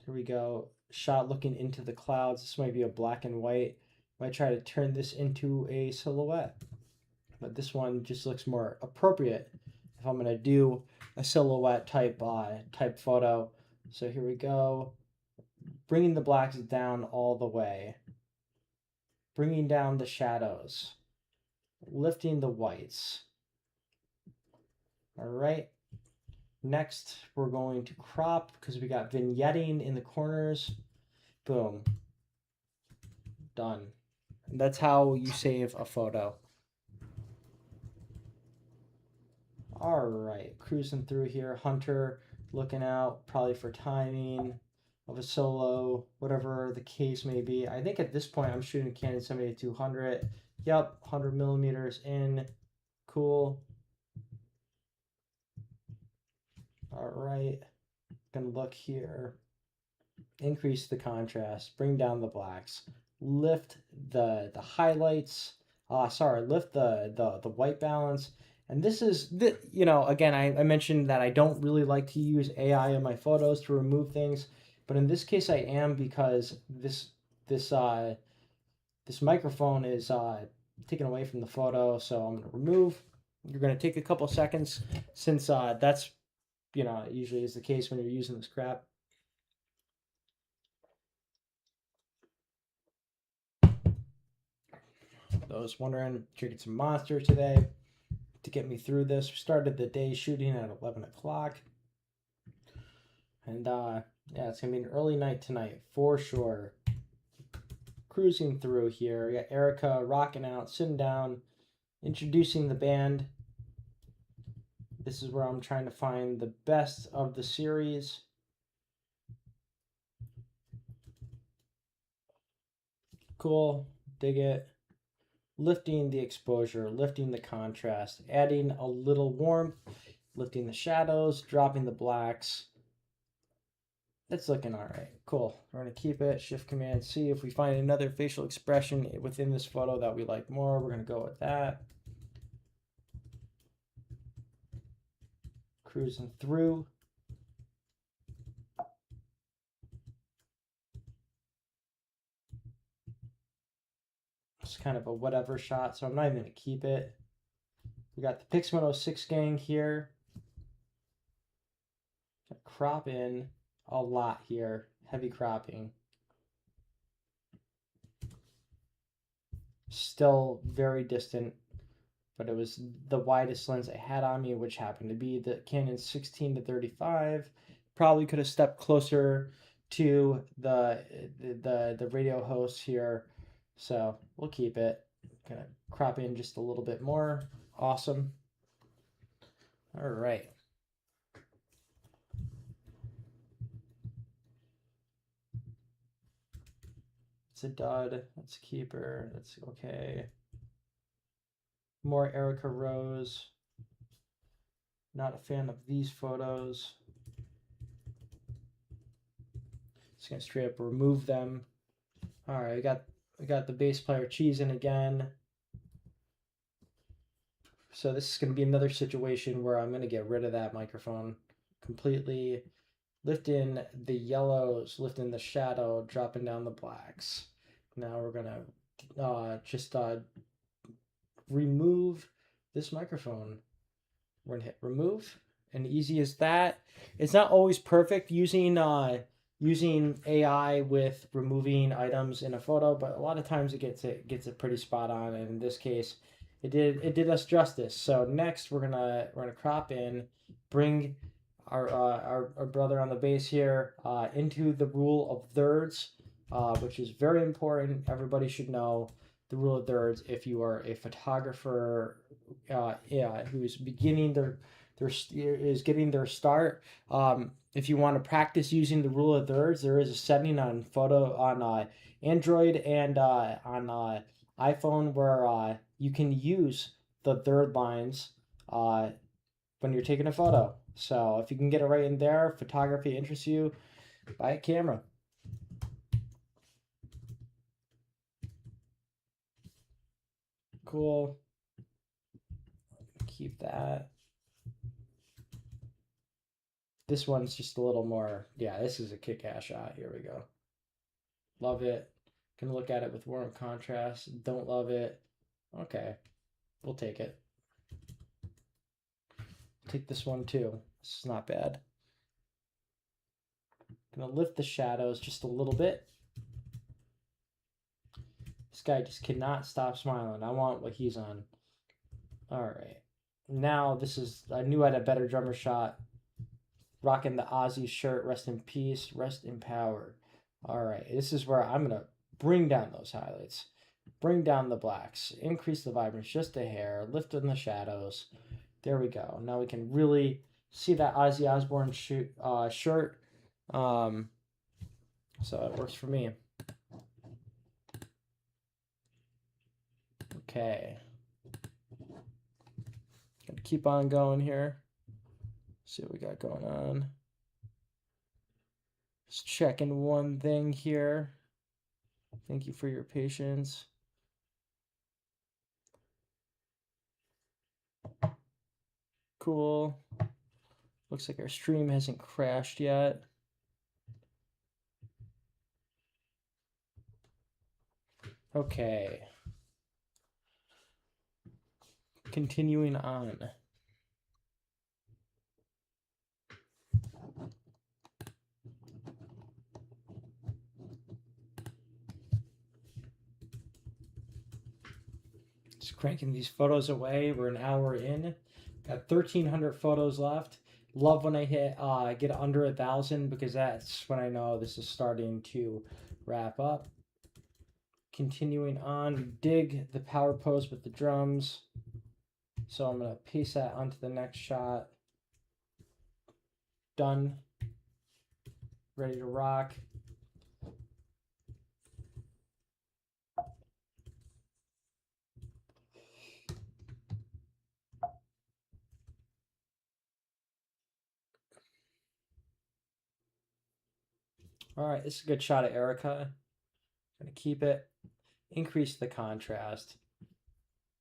Here we go. Shot looking into the clouds. This might be a black and white. Might try to turn this into a silhouette, but this one just looks more appropriate if I'm gonna do a silhouette type photo. So here we go. Bringing the blacks down all the way. Bringing down the shadows. Lifting the whites. All right. Next, we're going to crop because we got vignetting in the corners. Boom. Done. And that's how you save a photo. All right, cruising through here. Hunter looking out probably for timing of a solo, whatever the case may be. I think at this point I'm shooting Canon 70-200. Yep, 100 millimeters in. Cool. All right, gonna look here. Increase the contrast, bring down the blacks, lift the highlights. Lift the white balance. And this is again, I mentioned that I don't really like to use AI in my photos to remove things, but in this case I am because this microphone is taken away from the photo, so I'm gonna remove. You're gonna take a couple seconds since that's usually is the case when you're using this crap. Those wondering, drinking some Monster today to get me through this. We started the day shooting at 11 o'clock. And yeah, it's going to be an early night tonight for sure. Cruising through here. We got Erica rocking out, sitting down, introducing the band. This is where I'm trying to find the best of the series. Cool. Dig it. Lifting the exposure, lifting the contrast, adding a little warmth, lifting the shadows, dropping the blacks. It's looking all right. Cool. We're going to keep it. Shift Command C. If we find another facial expression within this photo that we like more, we're going to go with that. Cruising through. It's kind of a whatever shot, so I'm not even going to keep it. We got the Pix 106 gang here. Crop in a lot here. Heavy cropping. Still very distant, but it was the widest lens I had on me, which happened to be the Canon 16 to 35. Probably could have stepped closer to the radio host here, so we'll keep it. Gonna crop in just a little bit more. Awesome. All right. It's a dud. Let's keep her. That's okay. More Erica Rose. Not a fan of these photos. Just gonna straight up remove them. All right, we got the bass player cheesing again. So this is gonna be another situation where I'm gonna get rid of that microphone completely. Lift in the yellows, lift in the shadow, dropping down the blacks. Now we're gonna just remove this microphone. We're gonna hit remove, and easy as that. It's not always perfect using AI with removing items in a photo, but a lot of times it gets it pretty spot on. And in this case, it did us justice. So next we're gonna crop in, bring our brother on the bass here into the rule of thirds, which is very important. Everybody should know the rule of thirds if you are a photographer who's beginning getting their start. If you want to practice using the rule of thirds, there is a setting on Android and on iPhone where you can use the third lines when you're taking a photo. So if you can get it right in there, photography interests you, buy a camera. Cool. Keep that. This one's just a little more, yeah, this is a kick-ass shot. Here we go. Love it. Can look at it with warm contrast. Don't love it. Okay, we'll take it. Take this one too. This is not bad. Gonna lift the shadows just a little bit. This guy just cannot stop smiling. I want what he's on. All right. Now this is, I knew I had a better drummer shot. Rocking the Ozzy shirt. Rest in peace. Rest in power. All right. This is where I'm gonna bring down those highlights. Bring down the blacks. Increase the vibrance just a hair. Lift in the shadows. There we go. Now we can really see that Ozzy Osbourne shirt. So it works for me. Okay. Gonna keep on going here. See what we got going on. Just checking one thing here. Thank you for your patience. Cool. Looks like our stream hasn't crashed yet. Okay. Continuing on. Just cranking these photos away. We're an hour in. Got 1,300 photos left. Love when I get under 1,000 because that's when I know this is starting to wrap up. Continuing on, dig the power pose with the drums. So I'm going to paste that onto the next shot. Done. Ready to rock. All right, this is a good shot of Erica. Gonna keep it. Increase the contrast.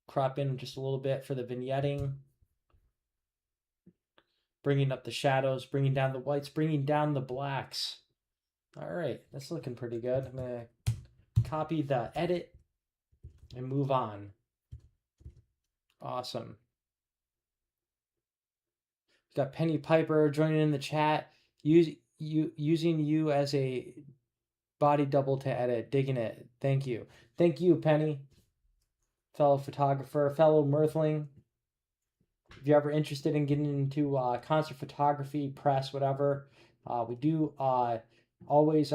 Crop in just a little bit for the vignetting. Bringing up the shadows, bringing down the whites, bringing down the blacks. All right, that's looking pretty good. I'm gonna copy the edit and move on. Awesome. We've got Penny Piper joining in the chat. Using you as a body double to edit. Digging it. Thank you. Thank you, Penny. Fellow photographer, fellow Mirthling. If you're ever interested in getting into concert photography, press, whatever, we do always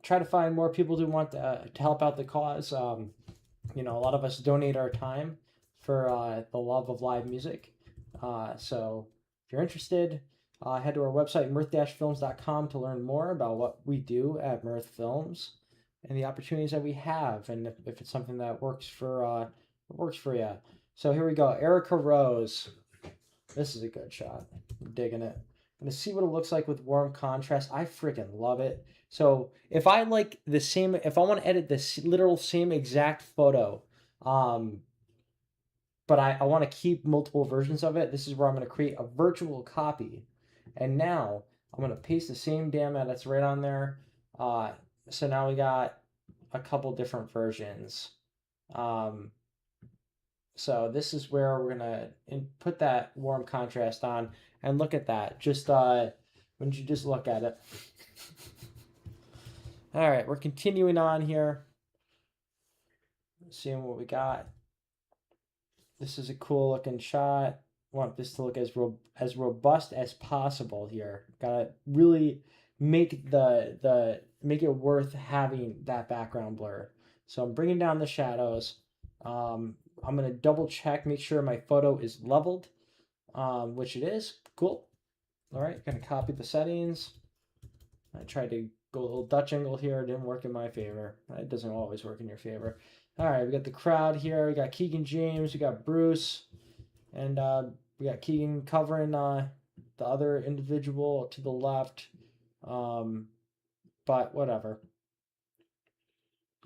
try to find more people who want to help out the cause. A lot of us donate our time for the love of live music. So if you're interested, head to our website, mirth-films.com, to learn more about what we do at Mirth Films and the opportunities that we have, and if it's something that works for you. So here we go. Erica Rose. This is a good shot. I'm digging it. I'm gonna see what it looks like with warm contrast. I freaking love it. So if I want to edit this literal same exact photo, um, but I want to keep multiple versions of it, this is where I'm gonna create a virtual copy. And now I'm gonna paste the same damn edits right on there. So now we got a couple different versions. So this is where we're gonna put that warm contrast on, and look at that. Just when you just look at it. All right, we're continuing on here. Seeing what we got. This is a cool looking shot. Want this to look as robust as possible here. Gotta really make make it worth having that background blur. So I'm bringing down the shadows. I'm gonna double check, make sure my photo is leveled, which it is. Cool. All right, gonna copy the settings. I tried to go a little Dutch angle here. It didn't work in my favor. It doesn't always work in your favor. All right, we got the crowd here. We got Keegan James. We got Bruce. And we got Keegan covering the other individual to the left. But whatever.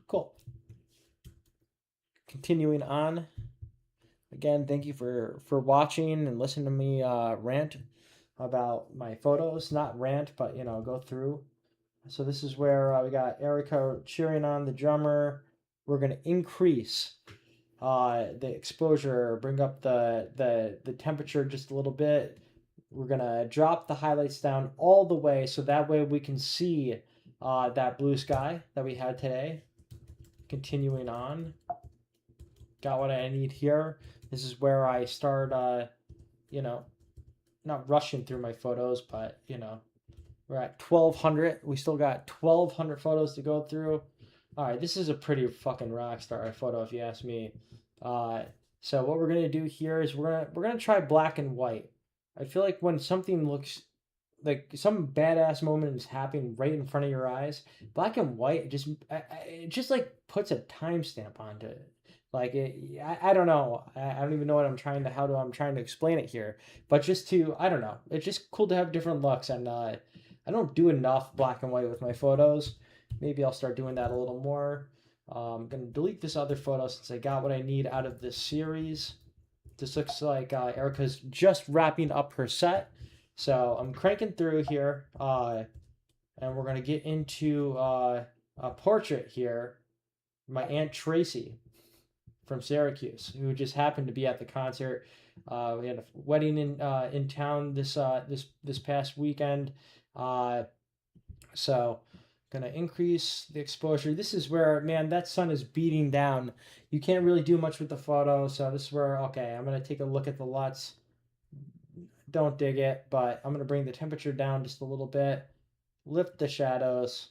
Cool. Continuing on. Again, thank you for watching and listening to me rant about my photos. Not rant, but go through. So this is where we got Erica cheering on the drummer. We're gonna increase the exposure, bring up the temperature just a little bit. We're gonna drop the highlights down all the way, so that way we can see that blue sky that we had today. Continuing on, got what I need here. This is where I start, not rushing through my photos, but we're at 1,200. We still got 1,200 photos to go through. All right, this is a pretty fucking rock star photo, if you ask me. So what we're gonna do here is we're gonna try black and white. I feel like when something looks like some badass moment is happening right in front of your eyes, black and white it just like puts a timestamp onto it. Like I don't know. I don't even know what I'm trying to explain it here. But I don't know. It's just cool to have different looks, and I don't do enough black and white with my photos. Maybe I'll start doing that a little more. I'm going to delete this other photo since I got what I need out of this series. This looks like Erica's just wrapping up her set. So I'm cranking through here, and we're going to get into a portrait here. My Aunt Tracy from Syracuse, who just happened to be at the concert. We had a wedding in town this past weekend. So gonna increase the exposure. This is where, man, that sun is beating down. You can't really do much with the photo, so this is where, okay, I'm gonna take a look at the LUTs. Don't dig it, but I'm gonna bring the temperature down just a little bit. Lift the shadows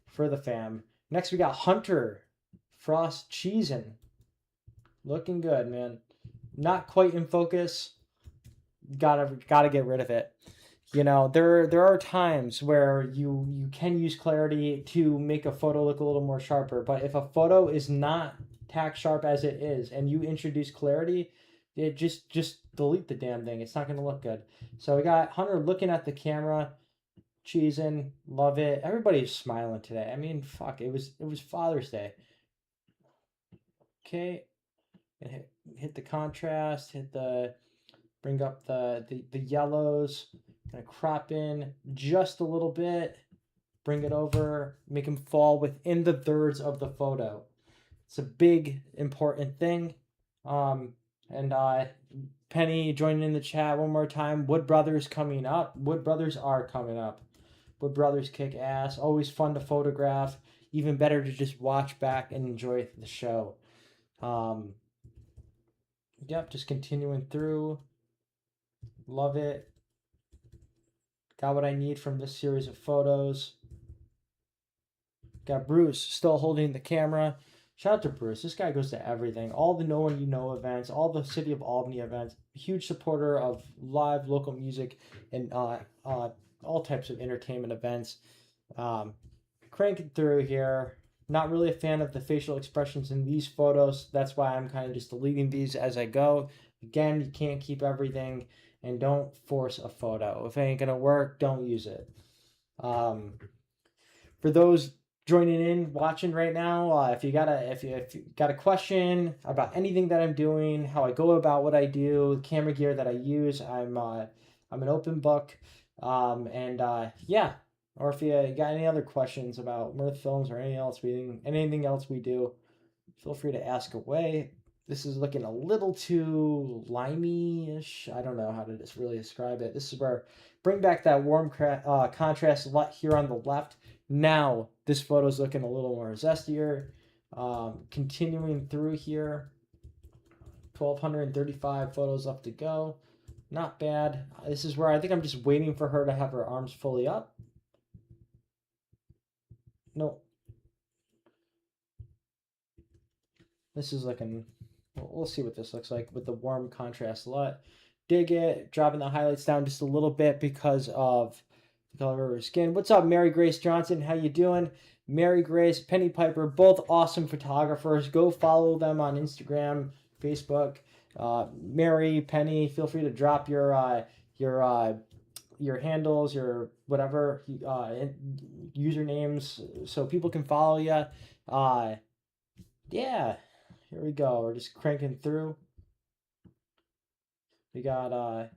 for the fam. Next we got Hunter Frost Cheesin'. Looking good, man. Not quite in focus. Gotta get rid of it. There are times where you can use clarity to make a photo look a little more sharper, but if a photo is not tack sharp as it is and you introduce clarity, it just delete the damn thing. It's not going to look good. So we got Hunter looking at the camera, cheesing, love it. Everybody's smiling today. I mean, fuck, it was Father's Day. Okay, hit the contrast, bring up the yellows. Gonna crop in just a little bit, bring it over, make them fall within the thirds of the photo. It's a big, important thing. And Penny joining in the chat one more time. Wood Brothers coming up. Wood Brothers are coming up. Wood Brothers kick ass. Always fun to photograph. Even better to just watch back and enjoy the show. Yep, just continuing through. Love it. Got what I need from this series of photos. Got Bruce still holding the camera. Shout out to Bruce. This guy goes to everything. All the No One You Know events, all the City of Albany events. Huge supporter of live local music and all types of entertainment events. Um, Cranking through here. Not really a fan of the facial expressions in these photos. That's why I'm kind of just deleting these as I go. Again, you can't keep everything, and don't force a photo. If it ain't gonna work, don't use it. Um, for those joining in watching right now, if you got a question about anything that I'm doing, how I go about what I do, camera gear that I use, I'm an open book. And yeah, or if you got any other questions about Mirth Films or anything else we do, feel free to ask away. This is looking a little too limey-ish. I don't know how to just really describe it. This is where bring back that warm contrast here on the left. Now this photo is looking a little more zestier. Continuing through here, 1,235 photos left to go. Not bad. This is where I think I'm just waiting for her to have her arms fully up. No. This is looking, we'll see what this looks like with the warm contrast LUT. Dig it, dropping the highlights down just a little bit because of the color of her skin. What's up, Mary Grace Johnson? How you doing? Mary Grace, Penny Piper, both awesome photographers. Go follow them on Instagram, Facebook. Mary, Penny, feel free to drop your handles, your whatever usernames, so people can follow you. Yeah, here we go. We're just cranking through. We got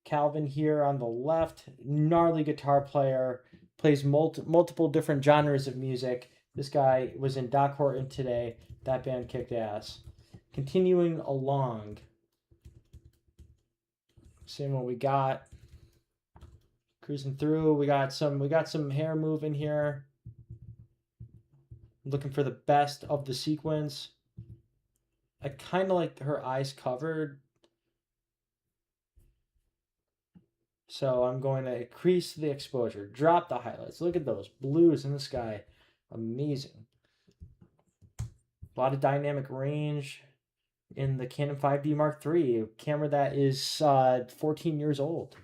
Calvin here on the left. Gnarly guitar player. Plays multiple different genres of music. This guy was in Doc Horton Today. That band kicked ass. Continuing along. Seeing what we got. Cruising through. We got some hair moving here. Looking for the best of the sequence. I kind of like her eyes covered. So I'm going to increase the exposure, drop the highlights. Look at those blues in the sky. Amazing. A lot of dynamic range in the Canon 5D Mark III, a camera that is 14 years old.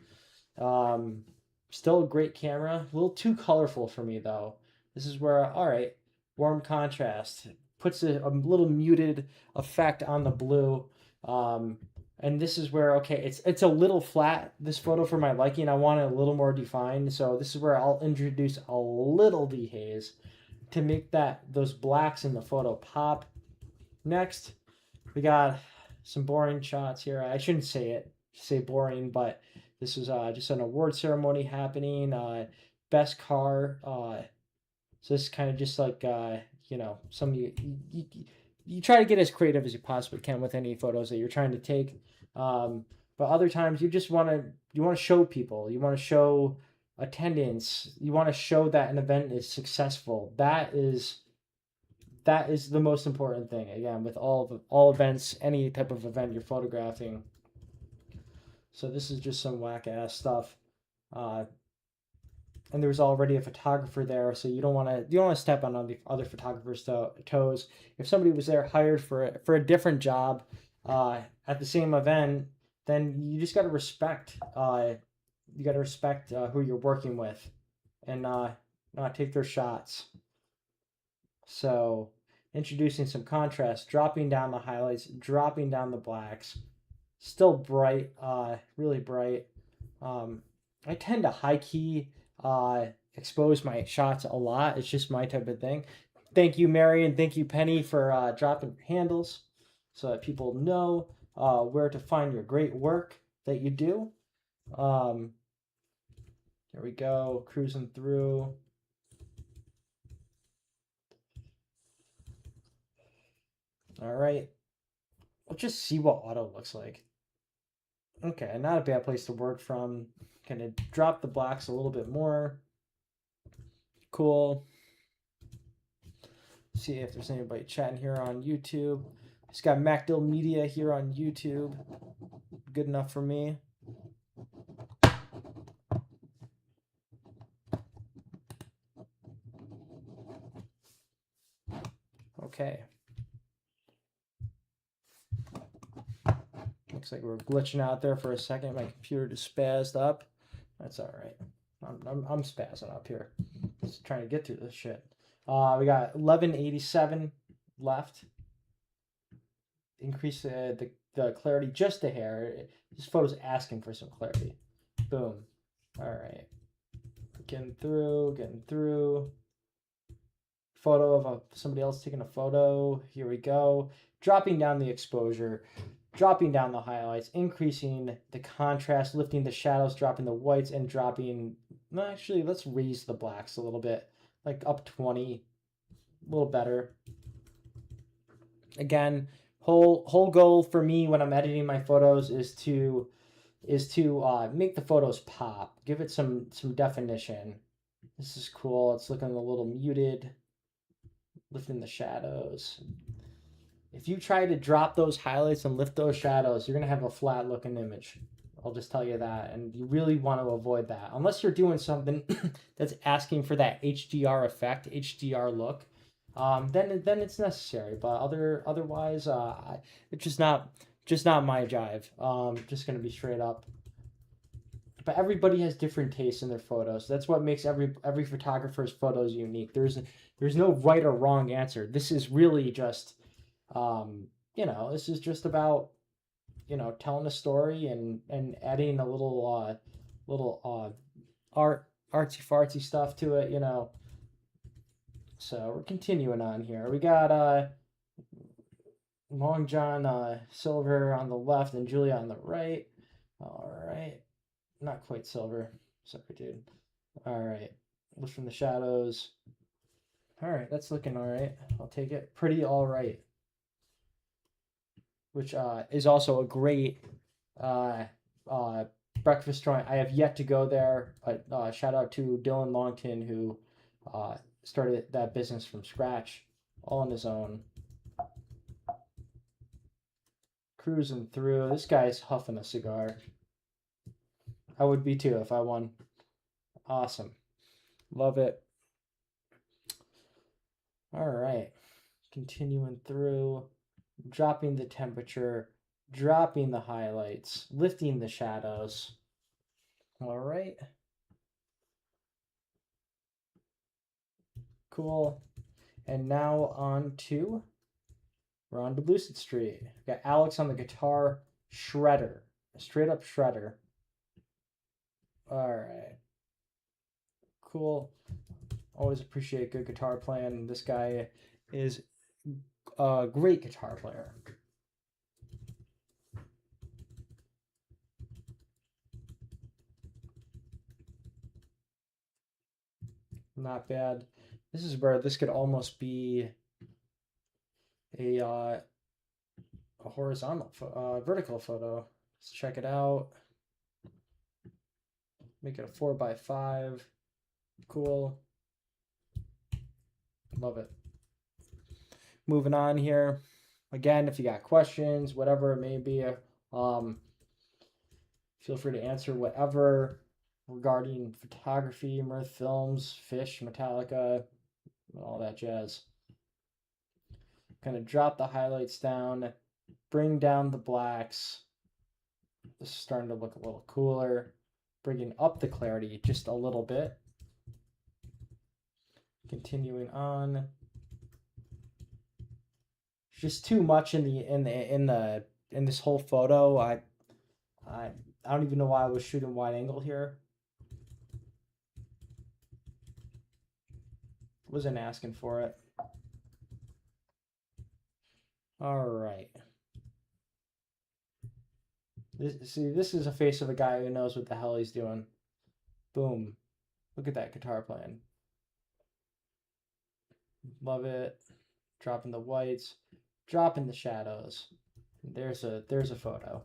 Still a great camera. A little too colorful for me, though. This is where, all right, warm contrast. Puts a little muted effect on the blue. And this is where, okay, it's a little flat, this photo, for my liking. I want it a little more defined. So this is where I'll introduce a little dehaze to make those blacks in the photo pop. Next, we got some boring shots here. I shouldn't say boring, but this is just an award ceremony happening. Best car. So this is kind of just like, you try to get as creative as you possibly can with any photos that you're trying to take. But other times you just want to show people, you want to show attendance, you want to show that an event is successful. That is the most important thing. Again, with all events, any type of event you're photographing. So this is just some whack ass stuff. And there's already a photographer there, so you don't want to step on the other photographer's toes. If somebody was there hired for a different job at the same event, then you just got to respect. You got to respect who you're working with, and not take their shots. So introducing some contrast, dropping down the highlights, dropping down the blacks. Still bright, really bright. I tend to high key expose my shots a lot. It's just my type of thing. Thank you, Mary, and thank you, Penny, for dropping handles so that people know where to find your great work that you do. Here we go, cruising through. All right, let's just see what auto looks like. Okay, not a bad place to work from. Gonna drop the blacks a little bit more. Cool. See if there's anybody chatting here on YouTube. Just got MacDill Media here on YouTube. Good enough for me. Okay. Looks like we're glitching out there for a second. My computer just spazzed up. That's all right. I'm spazzing up here. Just trying to get through this shit. We got 1187 left. Increase the clarity just a hair. This photo's asking for some clarity. Boom. All right. Getting through. Photo of somebody else taking a photo. Here we go. Dropping down the exposure, dropping down the highlights, increasing the contrast, lifting the shadows, dropping the whites, and dropping. Well, actually, let's raise the blacks a little bit, like up 20, a little better. Again, whole goal for me when I'm editing my photos is to make the photos pop, give it some definition. This is cool. It's looking a little muted, lifting the shadows. If you try to drop those highlights and lift those shadows, you're gonna have a flat looking image. I'll just tell you that, and you really want to avoid that unless you're doing something that's asking for that HDR effect, HDR look. Then it's necessary, but otherwise, it's just not my jive. Just gonna be straight up. But everybody has different tastes in their photos. That's what makes every photographer's photos unique. There's no right or wrong answer. This is really just, this is just about telling a story and adding a little artsy fartsy stuff to it. So we're continuing on here. We got Long John Silver on the left and Julia on the right. All right. Not quite silver. Sorry, dude. All right. Look from the shadows. All right, that's looking all right. I'll take it. Pretty all right. Which is also a great uh, breakfast joint. I have yet to go there, but shout out to Dylan Longton who started that business from scratch, all on his own. Cruising through. This guy's huffing a cigar. I would be too if I won. Awesome. Love it. All right. Continuing through, dropping the temperature, dropping the highlights, lifting the shadows. All right. Cool. And now we're on to Lucid Street. We got Alex on the guitar, shredder, straight up shredder. All right. Cool. Always appreciate good guitar playing. This guy is a great guitar player. Not bad. This is where this could almost be a horizontal, vertical photo. Let's check it out. Make it a 4x5. Cool. Love it. Moving on here. Again, if you got questions, whatever it may be, feel free to answer whatever regarding photography, Mirth Films, Fish, Metallica, all that jazz. Kind of drop the highlights down, bring down the blacks. This is starting to look a little cooler. Bringing up the clarity just a little bit. Continuing on. Just too much in this whole photo. I don't even know why I was shooting wide angle here. Wasn't asking for it. All right. This is a face of a guy who knows what the hell he's doing. Boom. Look at that guitar playing. Love it. Dropping the whites, dropping the shadows. There's a photo.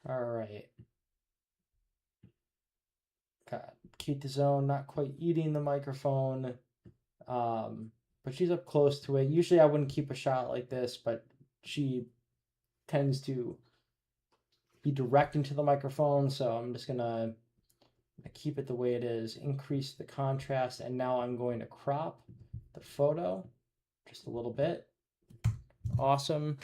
All right. Got Keep the Zone not quite eating the microphone. but she's up close to it. Usually I wouldn't keep a shot like this, but she tends to be direct into the microphone, so I'm just gonna keep it the way it is, increase the contrast, and now I'm going to crop the photo just a little bit. Awesome.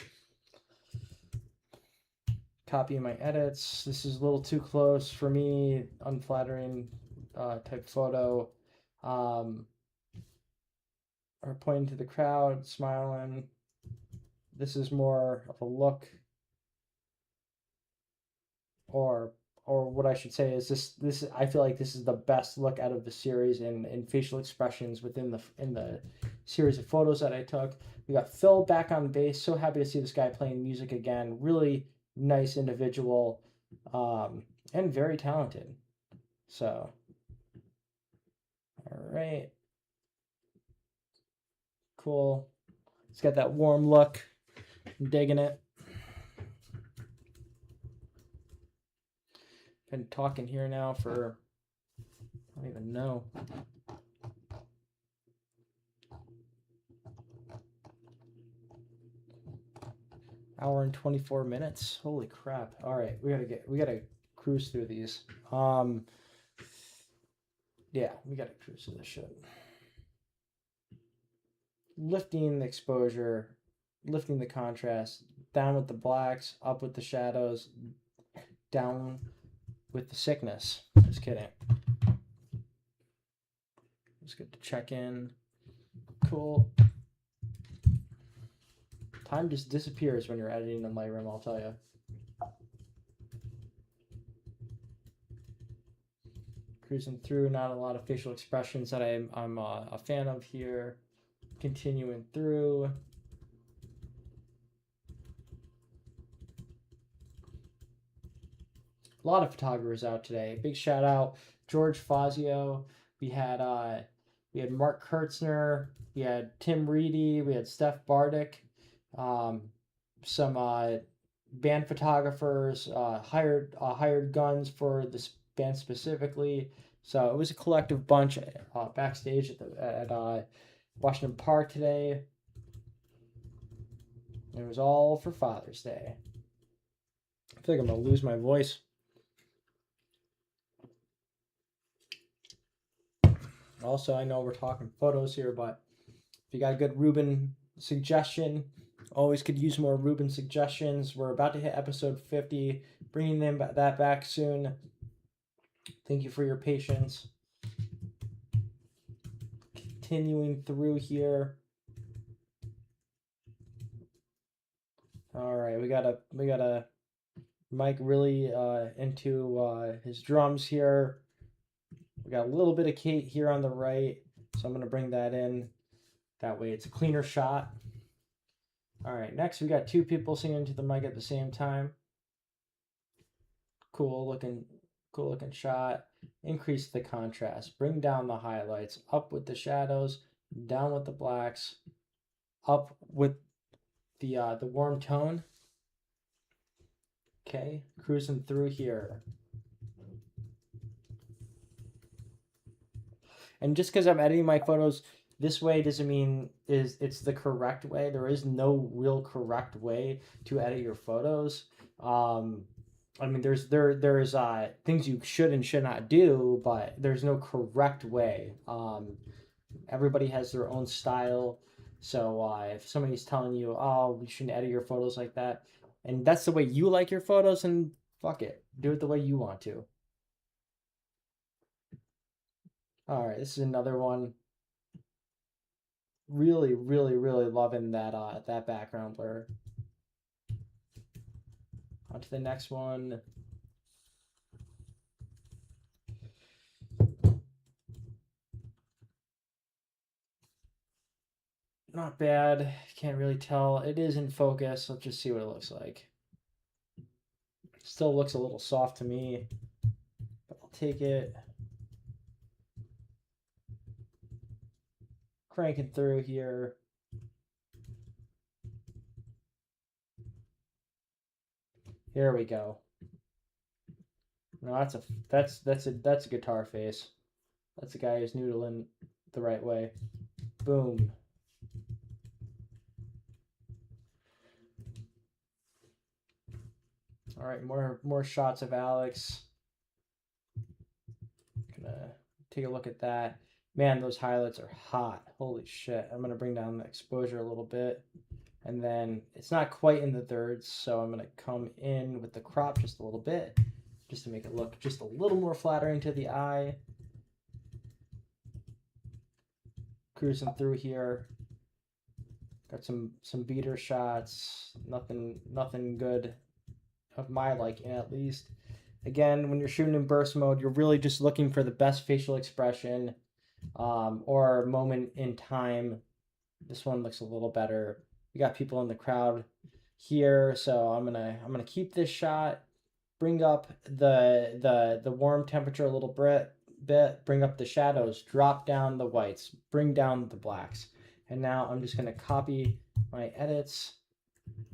Copy my edits. This is a little too close for me, unflattering type photo. Or pointing to the crowd, smiling. This is more of a look, or what I should say is this I feel like this is the best look out of the series in facial expressions within the series of photos that I took. We got Phil back on bass. So happy to see this guy playing music again. Really nice individual, and very talented. So, all right, cool. It's got that warm look. I'm digging it. Been talking here now for, I don't even know. Hour and 24 minutes. Holy crap. All right, we gotta cruise through these. Yeah, we gotta cruise through this shit. Lifting the exposure, lifting the contrast, down with the blacks, up with the shadows, down with the sickness. Just kidding. It's good to check in. Cool. Time just disappears when you're editing in Lightroom, I'll tell you. Cruising through, not a lot of facial expressions that I'm a fan of here. Continuing through. A lot of photographers out today. Big shout out George Fazio. We had Mark Kurtzner. We had Tim Reedy. We had Steph Bardick. Some band photographers hired guns for this band specifically. So it was a collective bunch backstage at Washington Park today. It was all for Father's Day. I feel like I'm gonna lose my voice. Also, I know we're talking photos here, but if you got a good Ruben suggestion, always could use more Ruben suggestions. We're about to hit episode 50, bringing that back soon. Thank you for your patience. Continuing through here. All right, we got a Mike really into his drums here. We got a little bit of Kate here on the right, so I'm going to bring that in. That way it's a cleaner shot. All right, next we got two people singing to the mic at the same time. Cool looking shot. Increase the contrast. Bring down the highlights. Up with the shadows. Down with the blacks. Up with the warm tone. Okay, cruising through here. And just because I'm editing my photos this way doesn't mean it's the correct way. There is no real correct way to edit your photos. I mean, there's things you should and should not do, but there's no correct way. Everybody has their own style. So if somebody's telling you, oh, you shouldn't edit your photos like that, and that's the way you like your photos, and fuck it, do it the way you want to. All right, this is another one. Really, really, really loving that background blur. On to the next one. Not bad. Can't really tell. It is in focus. Let's just see what it looks like. Still looks a little soft to me, but I'll take it. Cranking through here. Here we go. No, that's a guitar face. That's a guy who's noodling the right way. Boom. All right, more shots of Alex. Gonna take a look at that. Man, those highlights are hot. Holy shit. I'm gonna bring down the exposure a little bit. And then it's not quite in the thirds, so I'm gonna come in with the crop just a little bit, just to make it look just a little more flattering to the eye. Cruising through here. Got some beater shots. Nothing good of my liking, at least. Again, when you're shooting in burst mode, you're really just looking for the best facial expression or moment in time. This one looks a little better. We got people in the crowd here, so I'm gonna keep this shot, bring up the warm temperature a little bit, bring up the shadows, drop down the whites, bring down the blacks. And now I'm just gonna copy my edits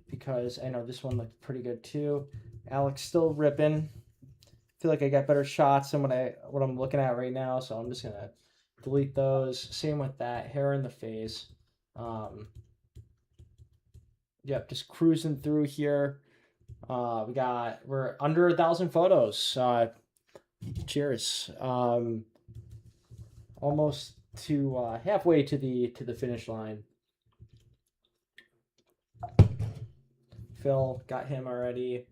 because I know this one looked pretty good too. Alex still ripping. Feel like I got better shots than what I'm looking at right now, so I'm just gonna delete those. Same with that hair in the face. Yep, just cruising through here. We're under 1,000 photos. Cheers. Almost to halfway to the finish line. Phil got him already.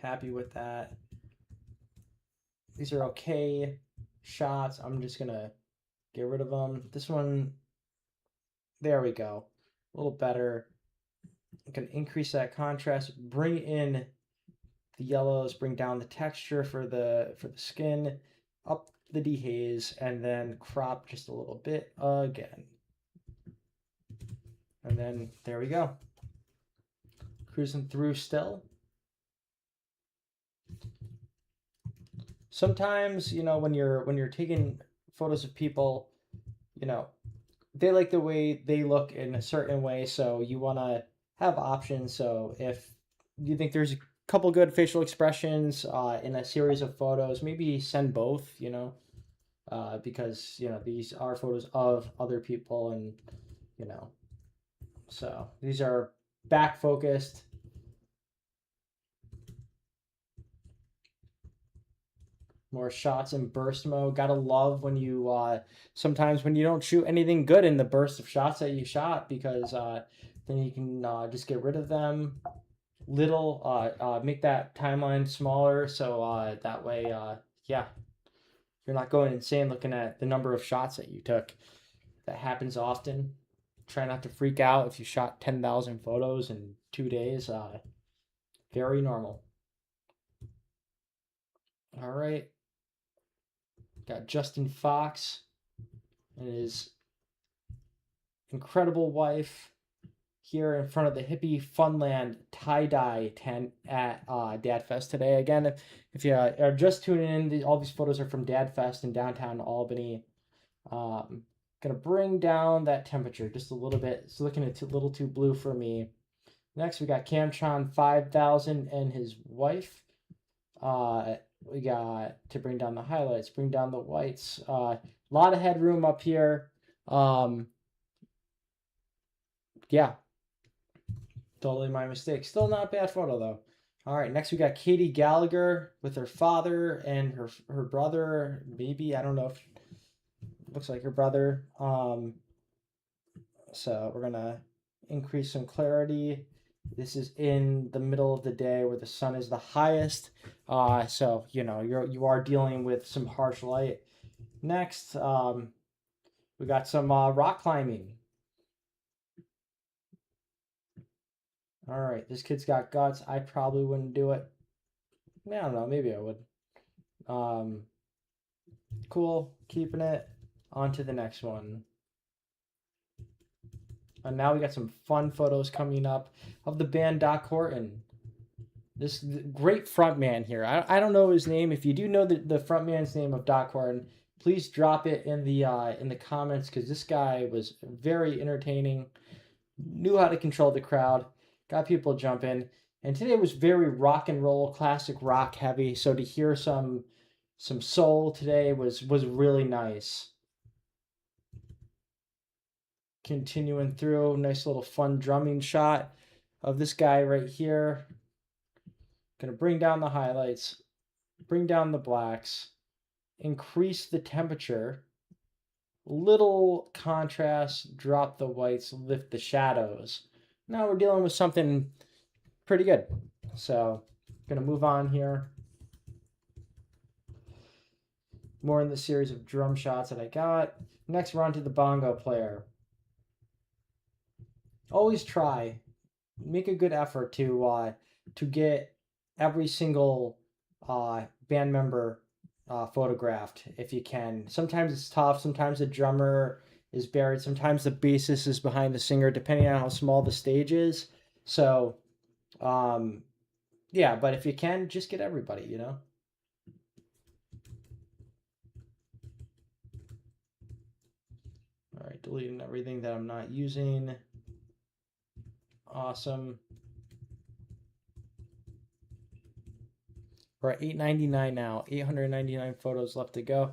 Happy with that. These are okay shots. I'm just gonna get rid of them. This one, there we go. A little better. I can increase that contrast, bring in the yellows, bring down the texture for the skin, up the dehaze, and then crop just a little bit again. And then there we go. Cruising through still. Sometimes, when you're taking photos of people, they like the way they look in a certain way, so you want to have options. So if you think there's a couple good facial expressions in a series of photos, maybe send both, because these are photos of other people, and so these are back focused. More shots in burst mode. Gotta love when you sometimes when you don't shoot anything good in the burst of shots that you shot, because then you can just get rid of them. Make that timeline smaller, so that way yeah, you're not going insane looking at the number of shots that you took. That happens often. Try not to freak out if you shot 10,000 photos in 2 days. Very normal. All right. Got Justin Fox and his incredible wife here in front of the hippie Funland tie-dye tent at DadFest today. Again, if you are just tuning in, all these photos are from DadFest in downtown Albany. Gonna bring down that temperature just a little bit. It's looking a little too blue for me. Next, we got Camtron 5000 and his wife. We got to bring down the highlights, bring down the whites. A lot of headroom up here. Yeah, totally my mistake. Still not a bad photo though. All right, next we got Katie Gallagher with her father and her brother. Maybe, I don't know if looks like her brother. So we're gonna increase some clarity. This is in the middle of the day where the sun is the highest. So you are dealing with some harsh light. Next, we got some rock climbing. All right, this kid's got guts. I probably wouldn't do it. I don't know, maybe I would. Cool, keeping it. On to the next one. And now we got some fun photos coming up of the band Doc Horton. This great frontman here. I don't know his name. If you do know the frontman's name of Doc Horton, please drop it in the comments, because this guy was very entertaining, knew how to control the crowd, got people jumping, and today was very rock and roll, classic rock heavy. So to hear some soul today was really nice. Continuing through, nice little fun drumming shot of this guy right here. Gonna bring down the highlights, bring down the blacks, increase the temperature, little contrast, drop the whites, lift the shadows. Now we're dealing with something pretty good. So gonna move on here. More in the series of drum shots that I got. Next, we're on to the bongo player. Always try, make a good effort to get every single band member photographed if you can. Sometimes it's tough. Sometimes the drummer is buried. Sometimes the bassist is behind the singer, depending on how small the stage is. So, yeah, but if you can, just get everybody, you know? All right, deleting everything that I'm not using. Awesome. We're at 899 now. 899 photos left to go.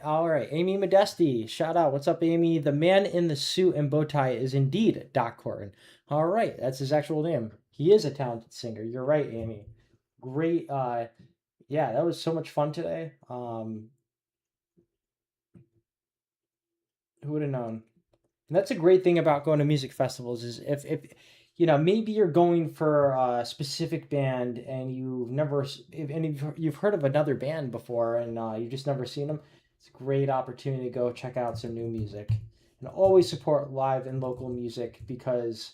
All right, Amy Modesti, shout out. What's up, Amy? The man in the suit and bow tie is indeed Doc Horton. All right, that's his actual name. He is a talented singer. You're right, Amy. Great. Yeah, that was so much fun today. Who would have known? And that's a great thing about going to music festivals is if you know, maybe you're going for a specific band and you've heard of another band before and you've just never seen them. It's a great opportunity to go check out some new music and always support live and local music because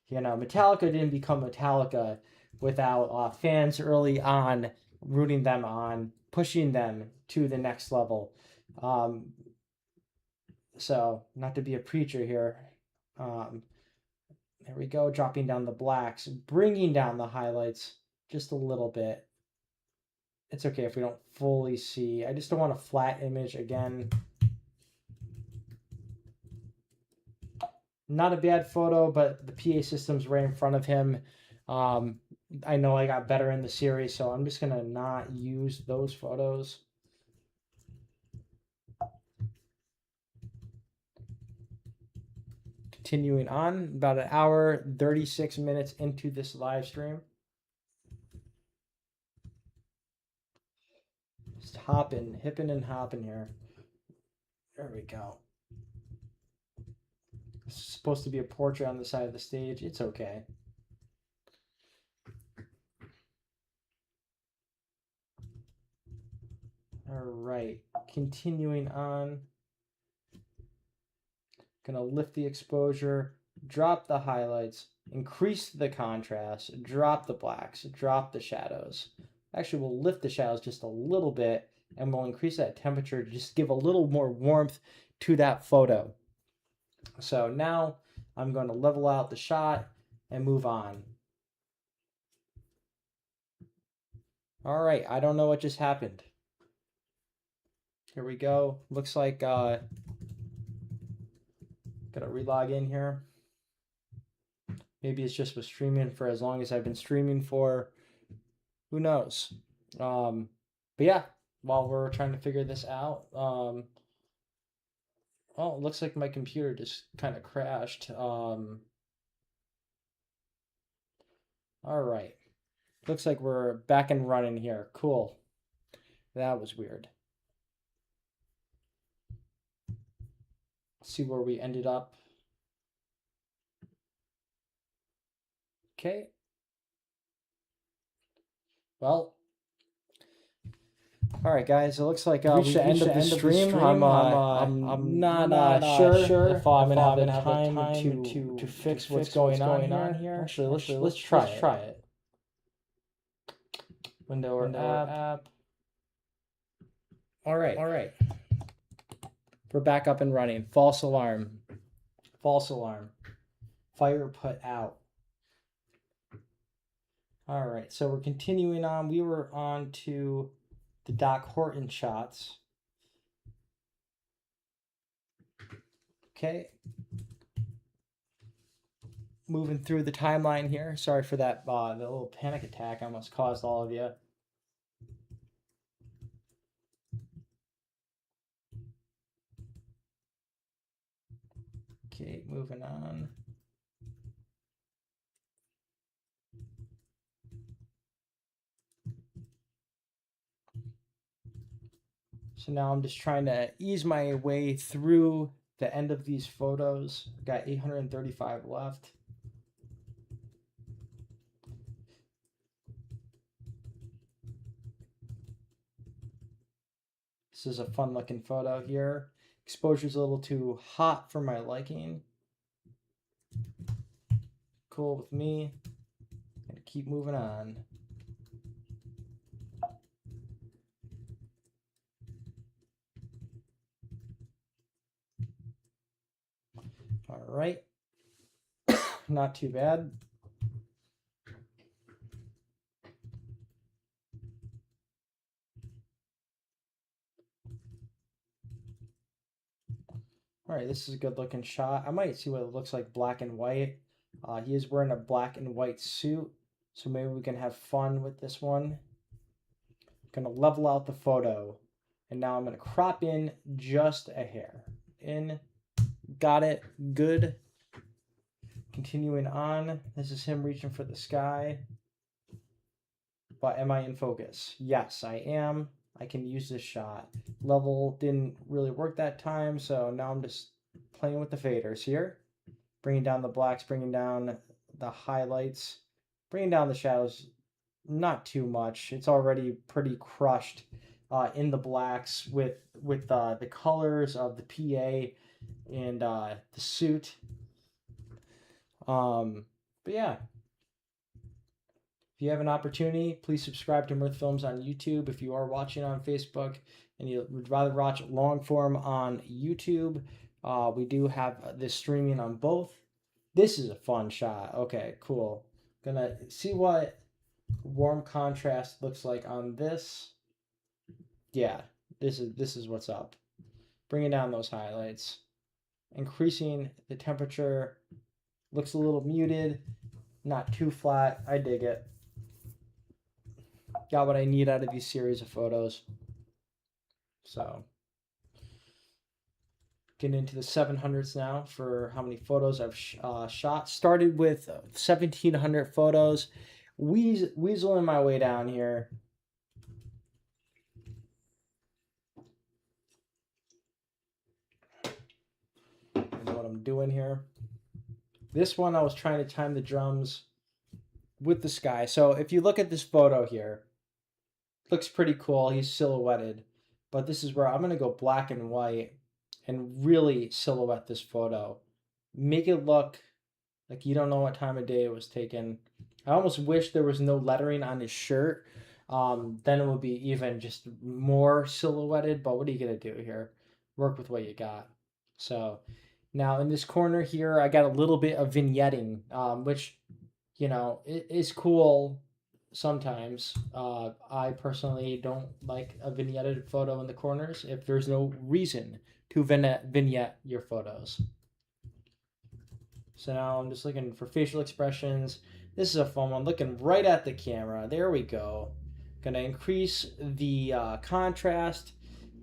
you know Metallica didn't become Metallica without fans early on rooting them on, pushing them to the next level. So not to be a preacher here. There we go, dropping down the blacks, bringing down the highlights just a little bit. It's okay if we don't fully see. I just don't want a flat image again. Not a bad photo, but the PA system's right in front of him. I know I got better in the series, so I'm just going to not use those photos. Continuing on, about an hour, 36 minutes into this live stream. Just hipping and hopping here. There we go. This is supposed to be a portrait on the side of the stage. It's okay. All right, continuing on. Gonna lift the exposure, drop the highlights, increase the contrast, drop the blacks, drop the shadows. Actually, we'll lift the shadows just a little bit and we'll increase that temperature to just give a little more warmth to that photo. So now I'm going to level out the shot and move on. All right, I don't know what just happened. Here we go. Looks like gotta relog in here. Maybe it's just was streaming for as long as I've been streaming for. Who knows? But yeah, while we're trying to figure this out, oh, it looks like my computer just kind of crashed. All right. Looks like we're back and running here. Cool. That was weird. Let's see where we ended up. Okay. Well, all right, guys. It looks like we reached the end of the stream. I'm not sure if I'm gonna have the time to fix what's going on here. Actually, let's try it. Window or app. All right. We're back up and running. False alarm. Fire put out. All right, so we're continuing on. We were on to the Doc Horton shots. Okay. Moving through the timeline here. Sorry for that the little panic attack I almost caused all of you. Okay, moving on. So now I'm just trying to ease my way through the end of these photos. Got 835 left. This is a fun looking photo here. Exposure's a little too hot for my liking. Cool with me. Gonna keep moving on. All right. Not too bad. All right, this is a good looking shot. I might see what it looks like black and white. He is wearing a black and white suit, so maybe we can have fun with this one. Gonna level out the photo, and now I'm gonna crop in just a hair. In, got it, good. Continuing on, this is him reaching for the sky. But am I in focus? Yes, I am. I can use this shot. Level didn't really work that time, so now I'm just playing with the faders here. Bringing down the blacks, bringing down the highlights, bringing down the shadows, not too much. It's already pretty crushed in the blacks with the colors of the PA and the suit. But yeah, if you have an opportunity, please subscribe to Mirth Films on YouTube. If you are watching on Facebook and you would rather watch long form on YouTube, we do have this streaming on both. This is a fun shot. Okay, cool. Gonna see what warm contrast looks like on this. Yeah, this is what's up. Bringing down those highlights. Increasing the temperature. Looks a little muted. Not too flat. I dig it. Got what I need out of these series of photos. So, getting into the 700s now for how many photos I've shot. Started with 1,700 photos. Weaseling my way down here. I know what I'm doing here. This one I was trying to time the drums with the sky. So if you look at this photo here, looks pretty cool. He's silhouetted. But this is where I'm going to go black and white and really silhouette this photo. Make it look like you don't know what time of day it was taken. I almost wish there was no lettering on his shirt. Then it would be even just more silhouetted. But what are you going to do here? Work with what you got. So now in this corner here, I got a little bit of vignetting, which, you know, it is cool sometimes. I personally don't like a vignetted photo in the corners if there's no reason to vignette your photos. So now I'm just looking for facial expressions. This is a fun one. Looking right at the camera. There we go. Gonna increase the contrast.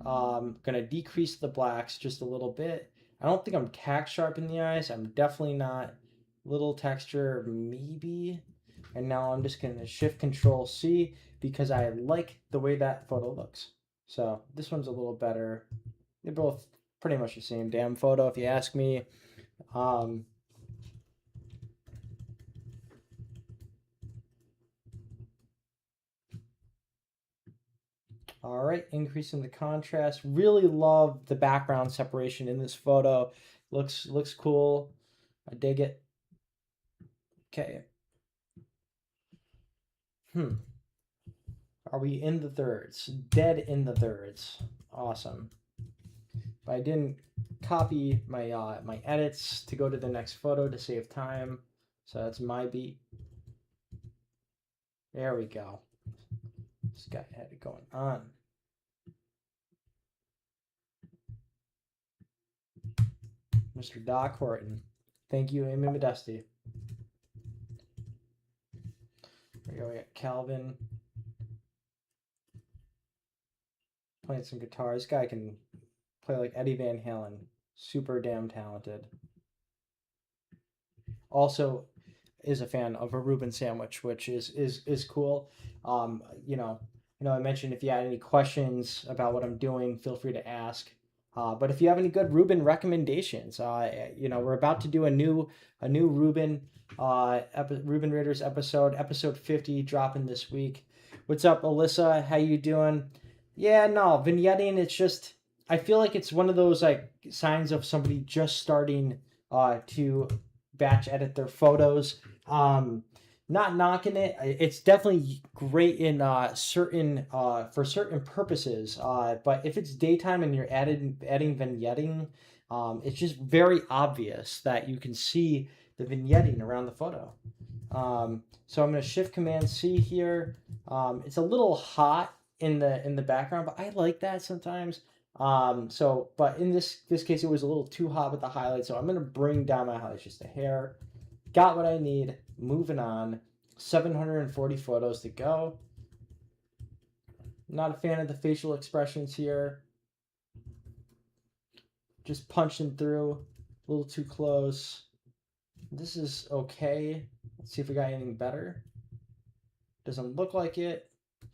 Gonna decrease the blacks just a little bit. I don't think I'm tack sharp in the eyes. I'm definitely not. Little texture, maybe. And now I'm just gonna shift Control C because I like the way that photo looks. So this one's a little better. They're both pretty much the same damn photo if you ask me. All right, increasing the contrast. Really love the background separation in this photo. Looks cool. I dig it. Okay. Are we in the thirds? Dead in the thirds. Awesome. But I didn't copy my my edits to go to the next photo to save time. So that's my beat. There we go. This guy had it going on. Mr. Doc Horton. Thank you, Amy Modesty. There we go. We got Calvin playing some guitar. This guy can play like Eddie Van Halen. Super damn talented. Also is a fan of a Reuben sandwich, which is cool. You know, I mentioned if you had any questions about what I'm doing, feel free to ask. But if you have any good Ruben recommendations, we're about to do a new Ruben Ruben Raiders episode 50, dropping this week. What's up, Alyssa? How you doing? Yeah, no, vignetting. It's just I feel like it's one of those like signs of somebody just starting to batch edit their photos. Not knocking it. It's definitely great in certain for certain purposes. But if it's daytime and you're adding vignetting, it's just very obvious that you can see the vignetting around the photo. So I'm going to Shift Command C here. It's a little hot in the background, but I like that sometimes. But in this case, it was a little too hot with the highlights, so I'm going to bring down my highlights just a hair. Got what I need. Moving on. 740 photos to go. Not a fan of the facial expressions here. Just punching through. A little too close. This is okay. Let's see if we got anything better. Doesn't look like it.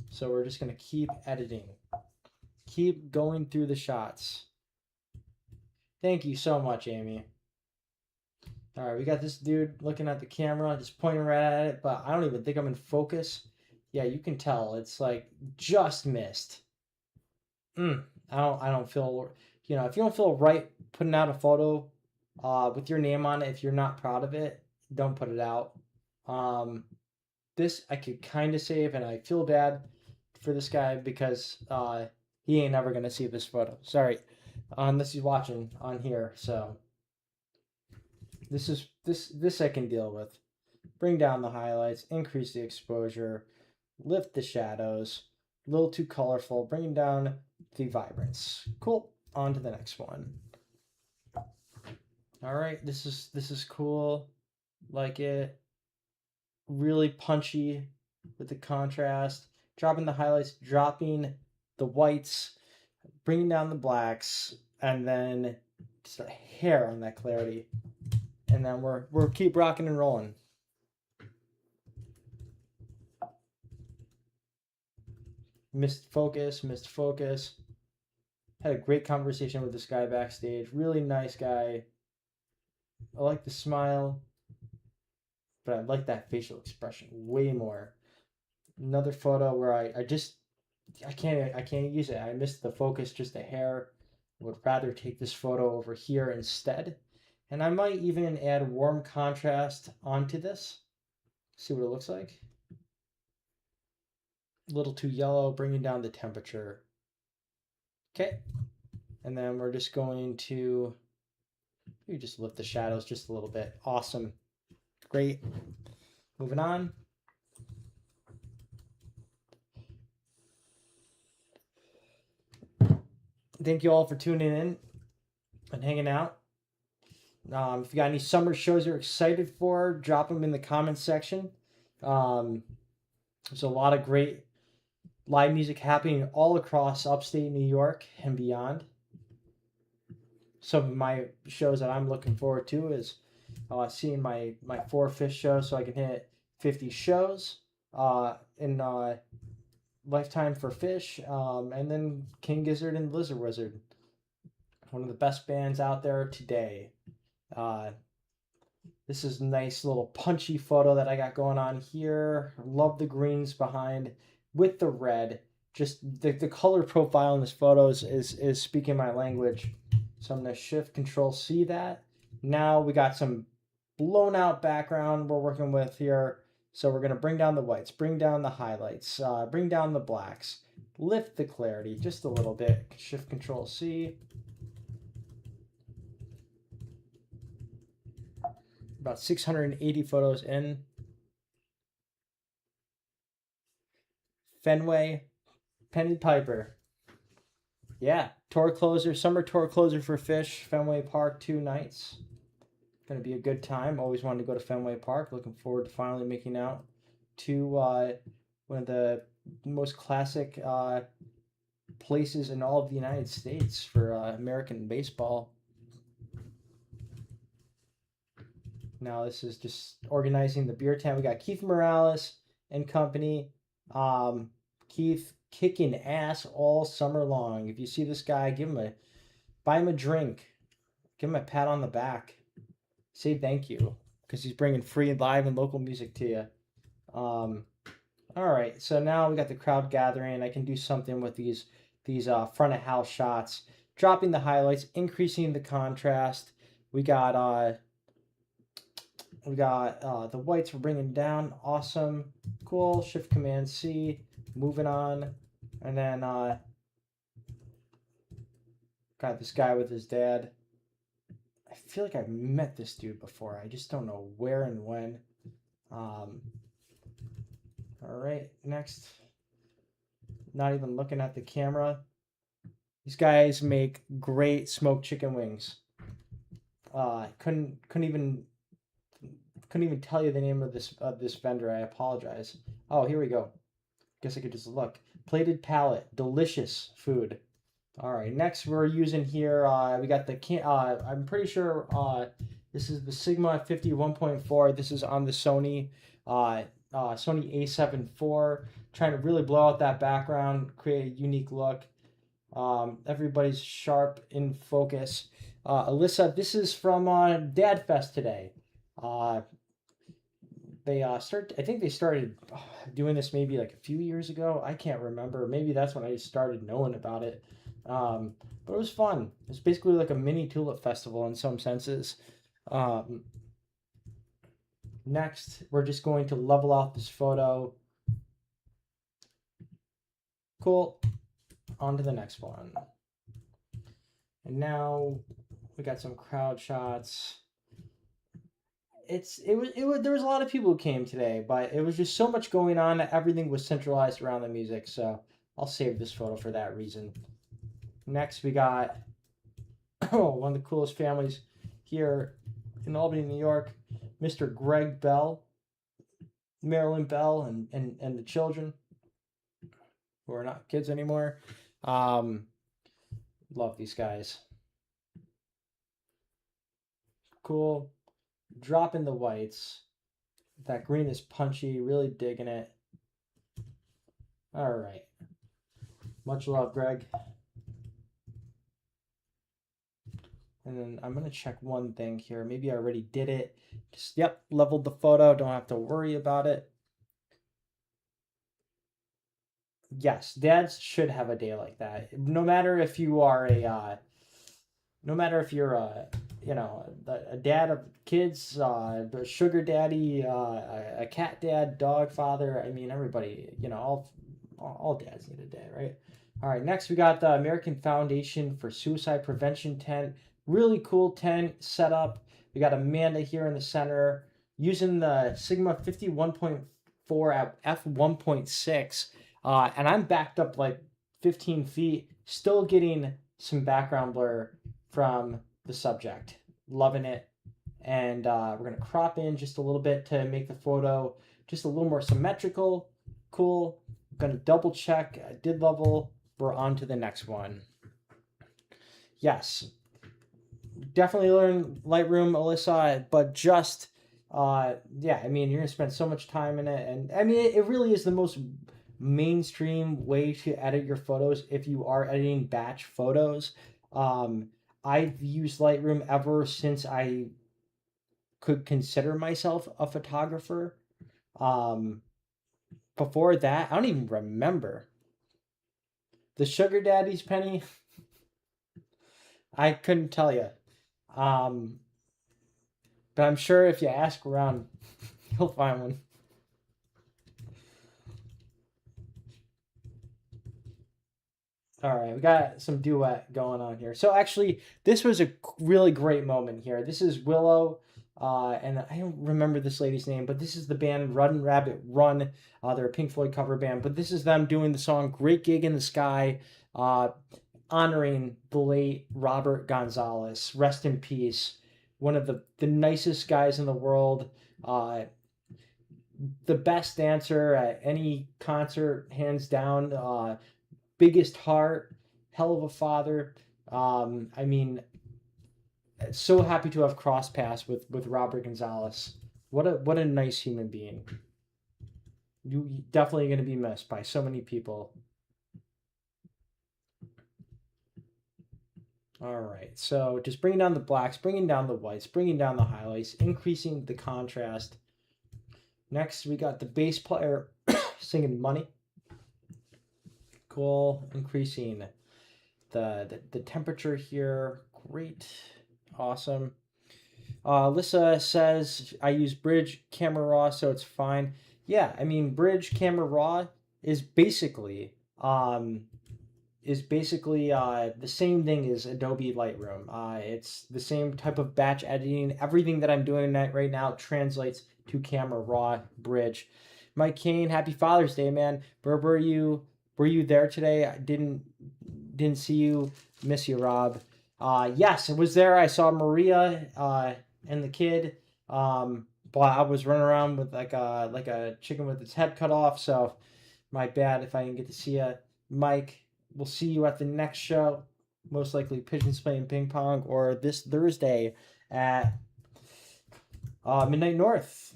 So we're just going to keep editing. Keep going through the shots. Thank you so much, Amy. All right, we got this dude looking at the camera, just pointing right at it, but I don't even think I'm in focus. Yeah, you can tell it's like just missed. I don't feel, if you don't feel right putting out a photo with your name on it, if you're not proud of it, don't put it out. This I could kind of save, and I feel bad for this guy because he ain't never gonna see this photo. Sorry, unless he's watching on here. So this I can deal with. Bring down the highlights, increase the exposure, lift the shadows. A little too colorful. Bringing down the vibrance. Cool. On to the next one. All right, this is cool. Like it. Really punchy with the contrast. Dropping the highlights, dropping the whites, bringing down the blacks, and then just a hair on that clarity. And then we're keep rocking and rolling. Missed focus. Had a great conversation with this guy backstage. Really nice guy. I like the smile, but I like that facial expression way more. Another photo where I can't use it. I missed the focus just a hair. Would rather take this photo over here instead. And I might even add warm contrast onto this. See what it looks like. A little too yellow, bringing down the temperature. Okay. And then we're just going to just lift the shadows just a little bit. Awesome. Great. Moving on. Thank you all for tuning in and hanging out. If you got any summer shows you're excited for, drop them in the comments section. There's a lot of great live music happening all across upstate New York and beyond. Some of my shows that I'm looking forward to is seeing my 4-5 show, so I can hit 50 shows in Lifetime for Fish, and then King Gizzard and Blizzard Wizard. One of the best bands out there today. This is a nice little punchy photo that I got going on here. Love the greens behind with the red. Just the color profile in this photo is speaking my language. So I'm going to Shift Control C that. Now we got some blown out background we're working with here. So we're going to bring down the whites, bring down the highlights, bring down the blacks, lift the clarity just a little bit. Shift Control C. About 680 photos in. Fenway, Penny Piper. Yeah, tour closer, summer tour closer for Fish, Fenway Park, 2 nights. Going to be a good time. Always wanted to go to Fenway Park. Looking forward to finally making out to one of the most classic places in all of the United States for American baseball. Now this is just organizing the beer tent. We got Keith Morales and company. Keith kicking ass all summer long. If you see this guy, buy him a drink, give him a pat on the back, say thank you, because he's bringing free live and local music to you. All right, so now we got the crowd gathering. I can do something with these front of house shots, dropping the highlights, increasing the contrast. We got the whites we're bringing down. Awesome, cool. Shift Command C, moving on, and then got this guy with his dad. I feel like I've met this dude before. I just don't know where and when. All right, next. Not even looking at the camera. These guys make great smoked chicken wings. Couldn't even tell you the name of this vendor. I apologize. Oh, here we go. Guess I could just look. Plated palette, delicious food. All right, next we're using here. We got the I'm pretty sure this is the Sigma 51.4. This is on the Sony Sony A7 IV. Trying to really blow out that background, create a unique look. Everybody's sharp in focus. Alyssa, this is from Dad Fest today. I think they started doing this maybe like a few years ago. I can't remember. Maybe that's when I started knowing about it. But it was fun. It's basically like a mini tulip festival in some senses. Next, we're just going to level out this photo. Cool. On to the next one. And now we got some crowd shots. There was a lot of people who came today, but it was just so much going on that everything was centralized around the music. So I'll save this photo for that reason. Next, we got one of the coolest families here in Albany, New York, Mr. Greg Bell, Marilyn Bell, and the children, who are not kids anymore. Love these guys. Cool. Dropping the whites. That green is punchy. Really digging it. All right. Much love, Greg. And then I'm going to check one thing here. Maybe I already did it. Just, yep, leveled the photo. Don't have to worry about it. Yes, dads should have a day like that. No matter if you are a dad of kids, a sugar daddy, a cat dad, dog father. I mean, everybody, all dads need a day, right? All right, next we got the American Foundation for Suicide Prevention tent. Really cool tent setup. We got Amanda here in the center using the Sigma 51.4 at f1.6. And I'm backed up like 15 feet, still getting some background blur from the subject. Loving it. And we're going to crop in just a little bit to make the photo just a little more symmetrical. Cool. I'm going to double check. I did level. We're on to the next one. Yes. Definitely learn Lightroom, Alyssa, but just, yeah, I mean, you're going to spend so much time in it. And I mean, it really is the most mainstream way to edit your photos if you are editing batch photos. I've used Lightroom ever since I could consider myself a photographer. Before that, I don't even remember. The Sugar Daddy's penny, I couldn't tell you. But I'm sure if you ask around, you'll find one. All right, we got some duet going on here. So actually, this was a really great moment here. This is Willow, and I don't remember this lady's name, but this is the band Run Rabbit Run. They're a Pink Floyd cover band, but this is them doing the song "Great Gig in the Sky," honoring the late Robert Gonzalez. Rest in peace. One of the nicest guys in the world. The best dancer at any concert, hands down. Biggest heart, hell of a father. I mean, so happy to have crossed paths with Robert Gonzalez. What a nice human being. You definitely going to be missed by so many people. All right, so just bringing down the blacks, bringing down the whites, bringing down the highlights, increasing the contrast. Next, we got the bass player singing Money. Cool, increasing the temperature here. Great, awesome. Alyssa says I use Bridge Camera Raw, so it's fine. Yeah, I mean Bridge Camera Raw is basically the same thing as Adobe Lightroom. It's the same type of batch editing. Everything that I'm doing right now translates to Camera Raw Bridge. Mike Kane, happy Father's Day, man. Were you there today? I didn't see you. Miss you, Rob. Yes, it was there. I saw Maria and the kid. But I was running around with like a chicken with its head cut off. So my bad if I didn't get to see you, Mike. We'll see you at the next show. Most likely Pigeons playing ping pong or this Thursday at Midnight North.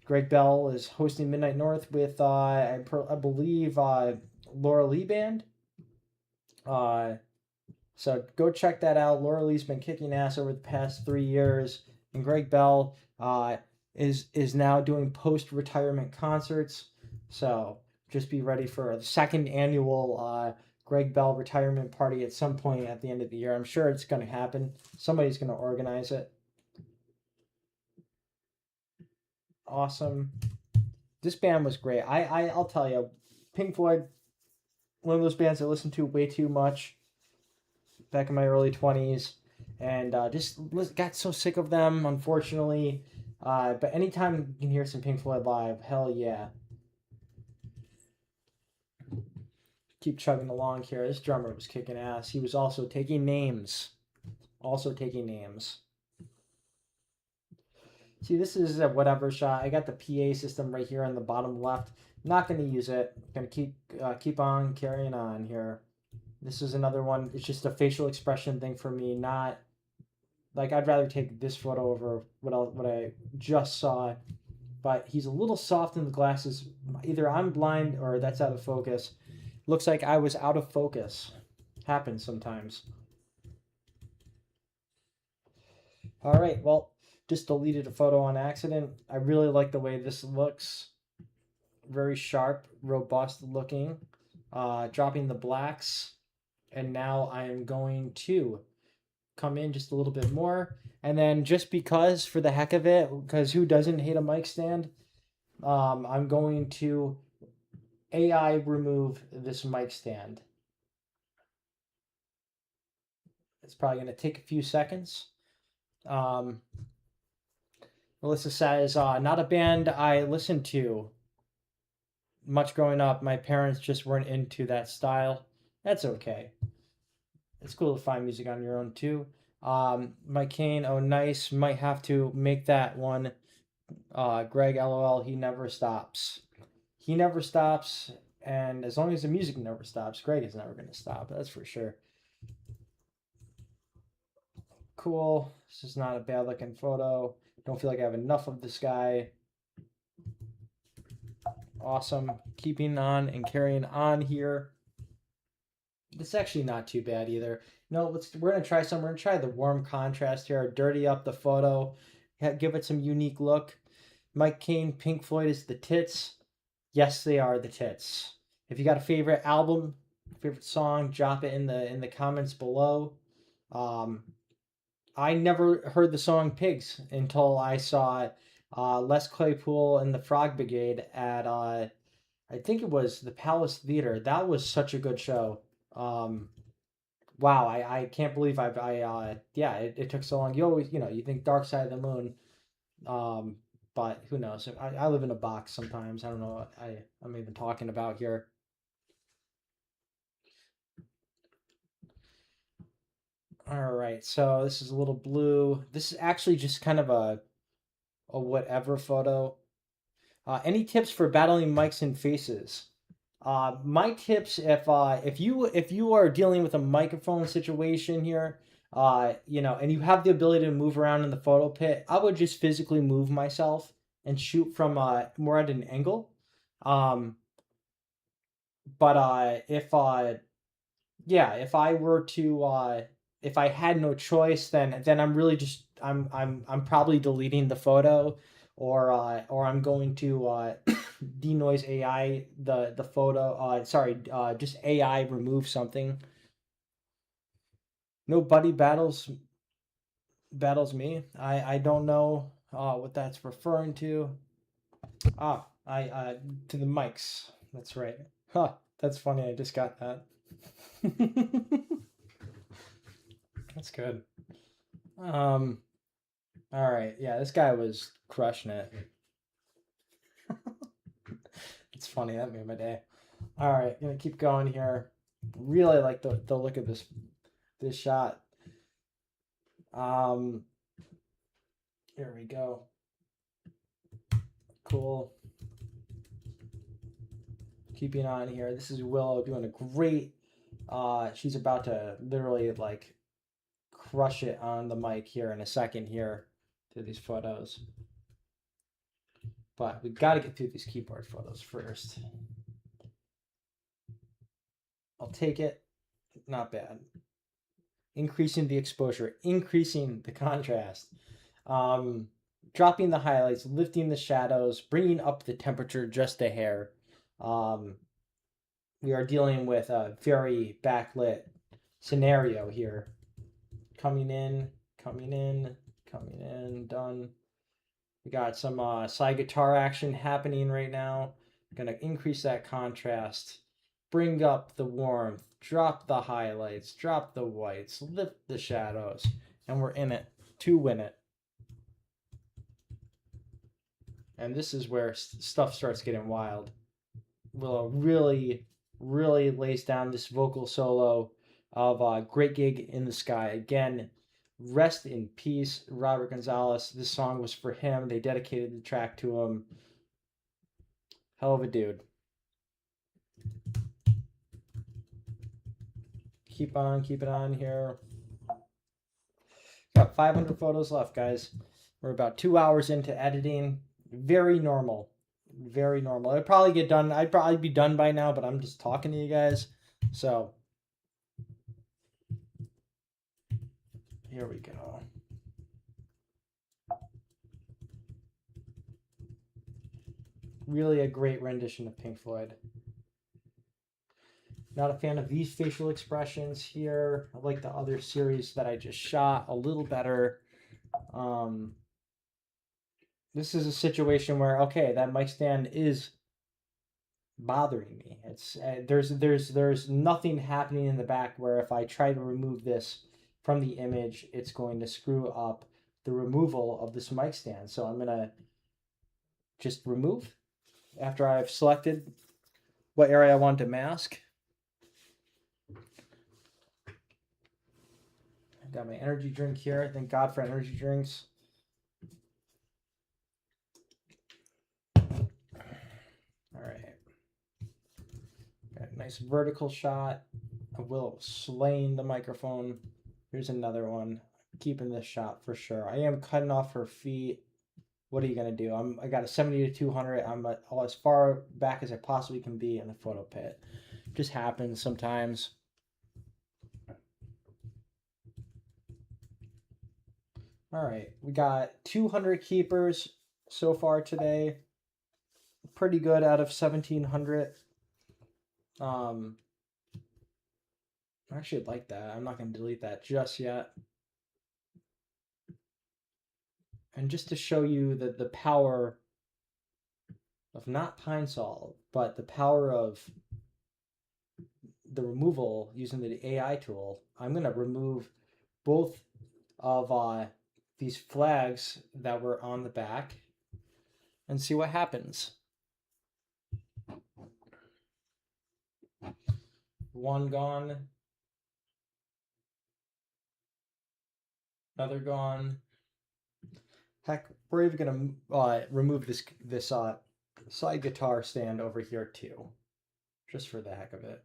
Greg Bell is hosting Midnight North with I believe Laura Lee Band. So go check that out. Laura Lee's been kicking ass over the past 3 years, and Greg Bell is now doing post retirement concerts. So just be ready for the second annual Greg Bell retirement party at some point at the end of the year. I'm sure it's going to happen. Somebody's going to organize it. Awesome. This band was great. I'll tell you, Pink Floyd, one of those bands I listened to way too much back in my early 20s, and just got so sick of them, unfortunately. But anytime you can hear some Pink Floyd live, hell yeah. Keep chugging along here. This drummer was kicking ass. He was also taking names. See, this is a whatever shot. I got the PA system right here on the bottom left. Not going to use it. Going to keep on carrying on here. This is another one. It's just a facial expression thing for me. Not like I'd rather take this photo over what I just saw. But he's a little soft in the glasses. Either I'm blind or that's out of focus. Looks like I was out of focus. Happens sometimes. All right, well, just deleted a photo on accident. I really like the way this looks. Very sharp, robust looking. Dropping the blacks. And now I am going to come in just a little bit more. And then just because, for the heck of it, because who doesn't hate a mic stand, I'm going to AI remove this mic stand. It's probably going to take a few seconds. Melissa says, not a band I listened to much growing up. My parents just weren't into that style. That's okay. It's cool to find music on your own too. Mike Kane, oh nice. Might have to make that one. Greg, LOL, he never stops. He never stops, and as long as the music never stops, Greg is never going to stop. That's for sure. Cool. This is not a bad looking photo. Don't feel like I have enough of this guy. Awesome. Keeping on and carrying on here. It's actually not too bad either. No, we're gonna try some. We're gonna try the warm contrast here. Dirty up the photo. Give it some unique look. Mike Kane, Pink Floyd is the tits. Yes, they are the tits. If you got a favorite album, favorite song, drop it in the comments below. I never heard the song Pigs until I saw Les Claypool and the Frog Brigade at I think it was the Palace Theater. That was such a good show. Wow, I can't believe yeah, it took so long. You always, you think Dark Side of the Moon, but who knows? I live in a box sometimes. I don't know what I'm even talking about here. All right, so this is a little blue. This is actually just kind of a whatever photo. Any tips for battling mics and faces? My tips, if you are dealing with a microphone situation here, and you have the ability to move around in the photo pit, I would just physically move myself and shoot from more at an angle. But if I were to if I had no choice, then I'm really just I'm probably deleting the photo, or I'm going to denoise AI the photo. Sorry, just AI remove something. Nobody battles me. I don't know what that's referring to. I to the mics. That's right. Huh. That's funny. I just got that. That's good. Um. All right. Yeah, this guy was crushing it. It's funny. That made my day. All right, gonna keep going here. Really like the look of this shot. Um. Here we go. Cool. Keeping on here. This is Willow doing a great. She's about to literally like crush it on the mic here in a second here through these photos. But we got to get through these keyboard photos first. I'll take it. Not bad. Increasing the exposure, increasing the contrast, dropping the highlights, lifting the shadows, bringing up the temperature just a hair. We are dealing with a very backlit scenario here. Coming in, coming in, coming in, done. We got some side guitar action happening right now. Gonna increase that contrast, bring up the warmth, drop the highlights, drop the whites, lift the shadows, and we're in it to win it. And this is where stuff starts getting wild. Willow really, really lays down this vocal solo of Great Gig in the Sky. Again, rest in peace, Robert Gonzalez. This song was for him. They dedicated the track to him. Hell of a dude. Keep it on here. Got 500 photos left, guys. We're about 2 hours into editing. Very normal. Very normal. I'd probably get done. I'd probably be done by now, but I'm just talking to you guys. So here we go. Really a great rendition of Pink Floyd. Not a fan of these facial expressions here. I like the other series that I just shot a little better. This is a situation where, okay, that mic stand is bothering me. It's there's nothing happening in the back where if I try to remove this from the image, it's going to screw up the removal of this mic stand. So I'm gonna just remove after I've selected what area I want to mask. I got my energy drink here. Thank God for energy drinks. All right. Got a nice vertical shot of Willow slaying the microphone. Here's another one. Keeping this shot for sure. I am cutting off her feet. What are you gonna do? I got a 70 to 200. I'm as far back as I possibly can be in the photo pit. Just happens sometimes. All right, we got 200 keepers so far today. Pretty good out of 1,700. I actually like that. I'm not going to delete that just yet. And just to show you the power of not Pine Sol, but the power of the removal using the AI tool, I'm going to remove both of these flags that were on the back and see what happens. One gone. Another gone. Heck, we're even gonna remove this side guitar stand over here too, just for the heck of it.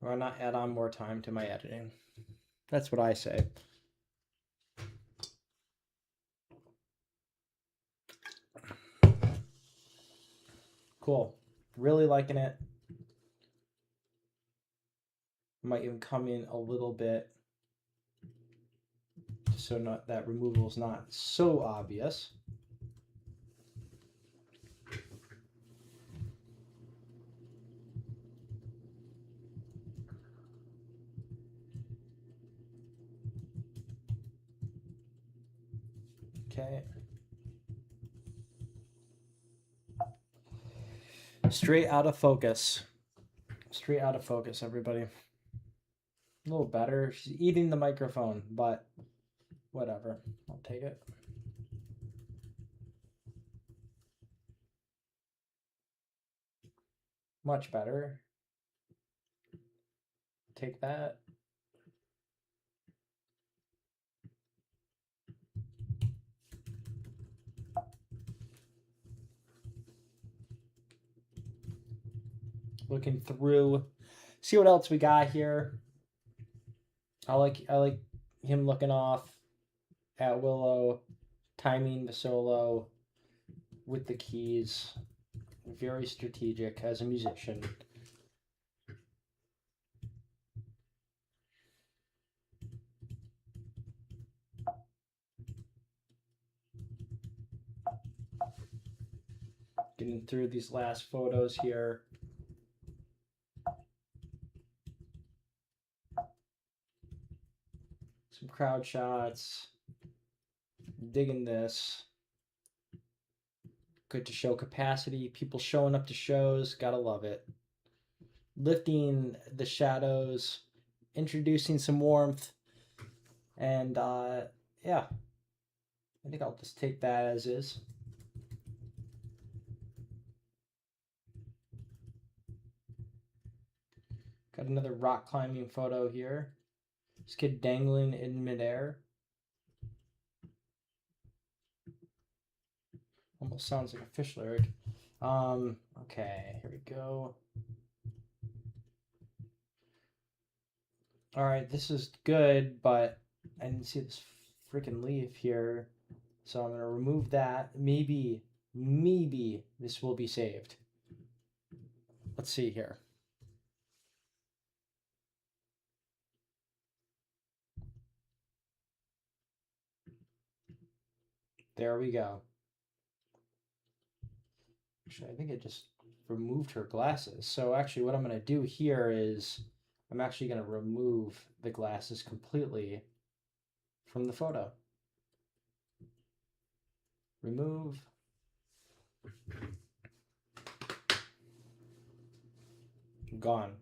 Why not add on more time to my editing? That's what I say. Cool. Really liking it. Might even come in a little bit so not that removal is not so obvious. Okay. Straight out of focus. Straight out of focus, everybody. A little better. She's eating the microphone, but whatever. I'll take it. Much better. Take that. Looking through. See what else we got here. I like him looking off at Willow, timing the solo with the keys. Very strategic as a musician. Getting through these last photos here. Some crowd shots. Digging this. Good to show capacity. People showing up to shows. Gotta love it. Lifting the shadows. Introducing some warmth. And yeah. I think I'll just take that as is. Got another rock climbing photo here. This kid dangling in midair. Almost sounds like a fish lyric. Okay, here we go. All right, this is good, but I didn't see this freaking leaf here. So I'm gonna remove that. Maybe this will be saved. Let's see here. There we go. Actually, I think it just removed her glasses. So actually what I'm gonna do here is I'm actually gonna remove the glasses completely from the photo. Remove. Gone.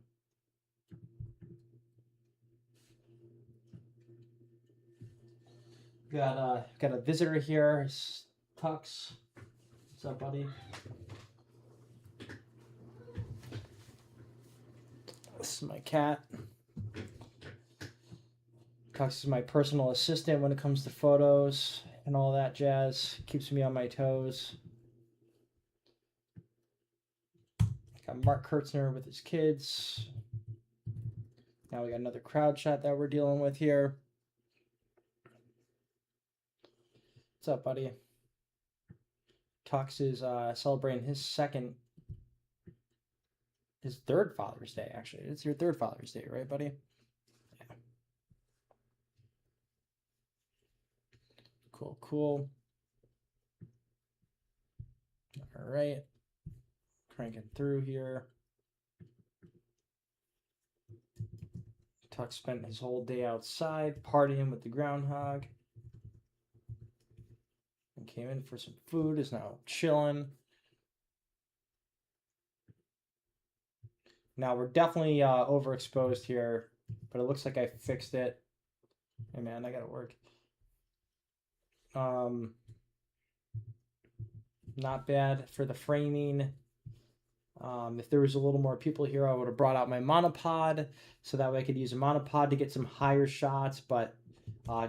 Got a visitor here. Tux. What's up, buddy? This is my cat. Tux is my personal assistant when it comes to photos and all that jazz. Keeps me on my toes. Got Mark Kurtzner with his kids. Now we got another crowd shot that we're dealing with here. What's up, buddy? Tux is celebrating his third Father's Day, actually. It's your third Father's Day, right, buddy? Yeah. Cool, cool. All right. Cranking through here. Tuck spent his whole day outside partying with the groundhog. And came in for some food, is now chilling. Now we're definitely overexposed here, but it looks like I fixed it. Hey man, I gotta work. Not bad for the framing. If there was a little more people here, I would have brought out my monopod so that way I could use a monopod to get some higher shots, but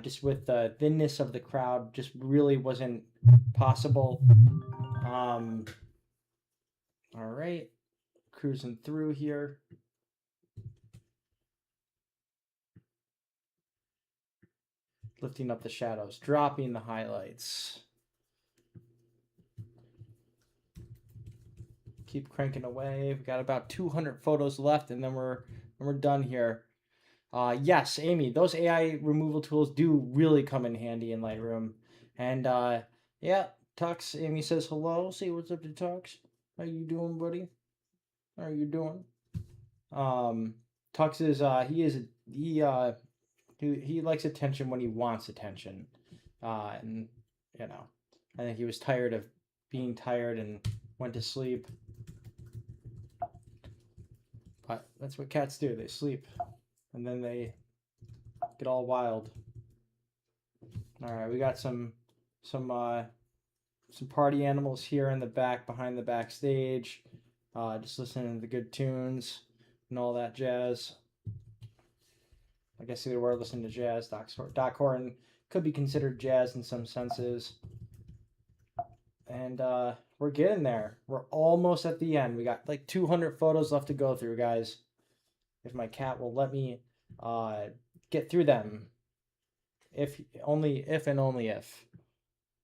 just with the thinness of the crowd, just really wasn't possible. All right, cruising through here. Lifting up the shadows, dropping the highlights. Keep cranking away. We've got about 200 photos left, and then we're done here. Yes, Amy, those AI removal tools do really come in handy in Lightroom. And yeah, Tux, Amy says hello. Say what's up to Tux. How you doing, buddy? How you doing? Um, Tux is he likes attention when he wants attention. And you know, I think he was tired of being tired and went to sleep. But that's what cats do. They sleep and then they get all wild. All right, we got some some party animals here in the back behind the backstage. Just listening to the good tunes and all that jazz. I guess either we're listening to jazz. Doc Horton could be considered jazz in some senses. And we're getting there. We're almost at the end. We got like 200 photos left to go through, guys. If my cat will let me get through them. If only if and only if.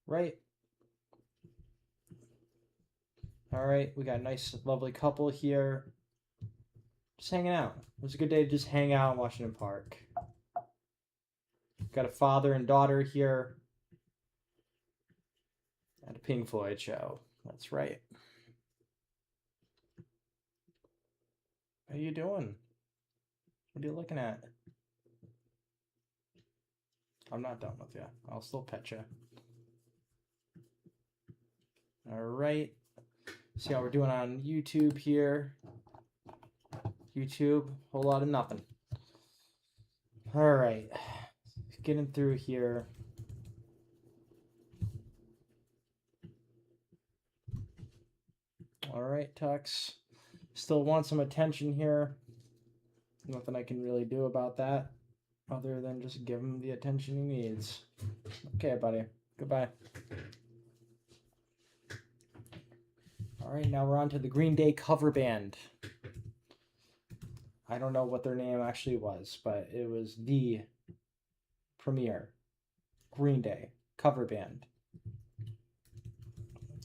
Right? All right, we got a nice, lovely couple here. Just hanging out. It was a good day to just hang out in Washington Park. Got a father and daughter here at a Pink Floyd show. That's right. How you doing? What are you looking at? I'm not done with you. I'll still pet you. All right. See how we're doing on YouTube here. YouTube, whole lot of nothing. All right. Getting through here. All right, Tux. Still want some attention here. Nothing I can really do about that other than just give him the attention he needs. Okay, buddy. Goodbye. All right, now we're on to the Green Day cover band. I don't know what their name actually was, but it was the premier Green Day cover band.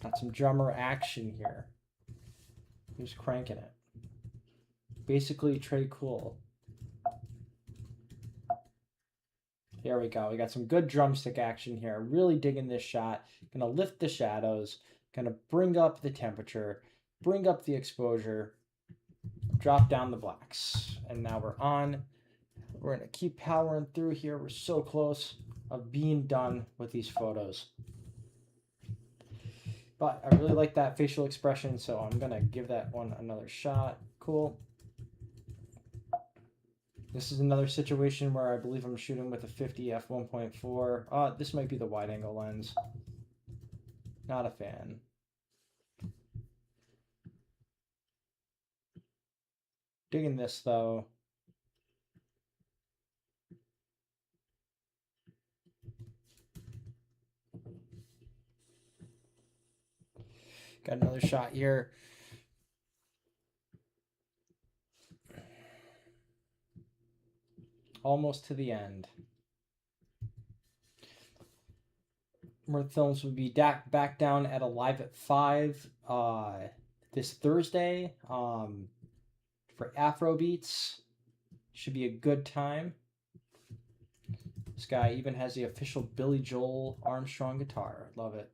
Got some drummer action here. Who's cranking it? Basically Trey Cool. There we go. We got some good drumstick action here. Really digging this shot. Gonna lift the shadows. Gonna bring up the temperature. Bring up the exposure. Drop down the blacks. And now we're on. We're gonna keep powering through here. We're so close of being done with these photos. But I really like that facial expression, so I'm gonna give that one another shot. Cool. This is another situation where I believe I'm shooting with a 50 f1.4. This might be the wide angle lens. Not a fan. Digging this though. Got another shot here. Almost to the end. Mirth Films will be back down at Alive at 5 this Thursday for Afro Beats. Should be a good time. This guy even has the official Billy Joel Armstrong guitar. Love it.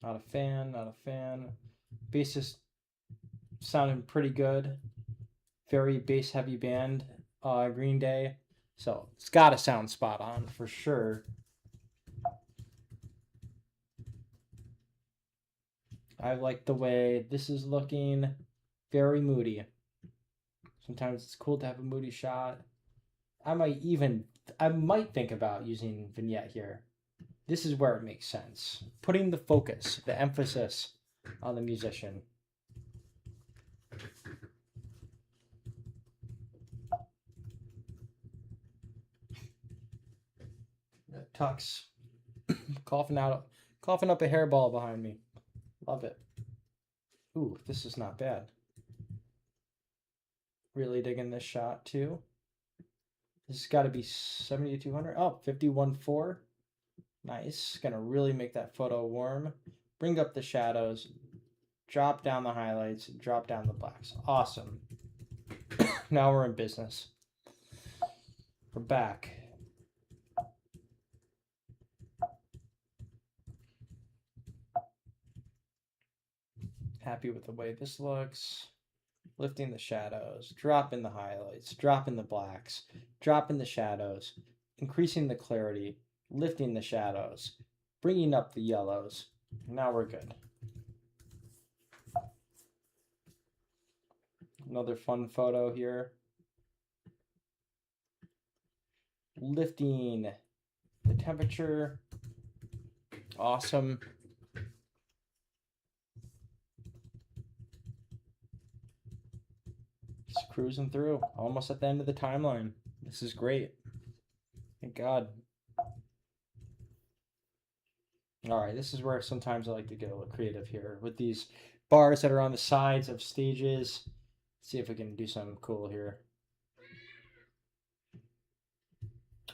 Not a fan, not a fan. Bassist sounding pretty good. Very bass heavy band, Green Day. So it's got to sound spot on for sure. I like the way this is looking. Very moody. Sometimes it's cool to have a moody shot. I might think about using vignette here. This is where it makes sense. Putting the focus, the emphasis on the musician. Tux coughing up a hairball behind me. Love it. Ooh, this is not bad. Really digging this shot too. This has got to be 7200. Oh, 51.4. Nice. Gonna really make that photo warm. Bring up the shadows. Drop down the highlights. Drop down the blacks. Awesome. Now we're in business. We're back. Happy with the way this looks. Lifting the shadows, dropping the highlights, dropping the blacks, dropping the shadows, increasing the clarity, lifting the shadows, bringing up the yellows. Now we're good. Another fun photo here. Lifting the temperature. Awesome. Just cruising through. Almost at the end of the timeline. This is great. Thank God. Alright, this is where sometimes I like to get a little creative here with these bars that are on the sides of stages. Let's see if we can do something cool here.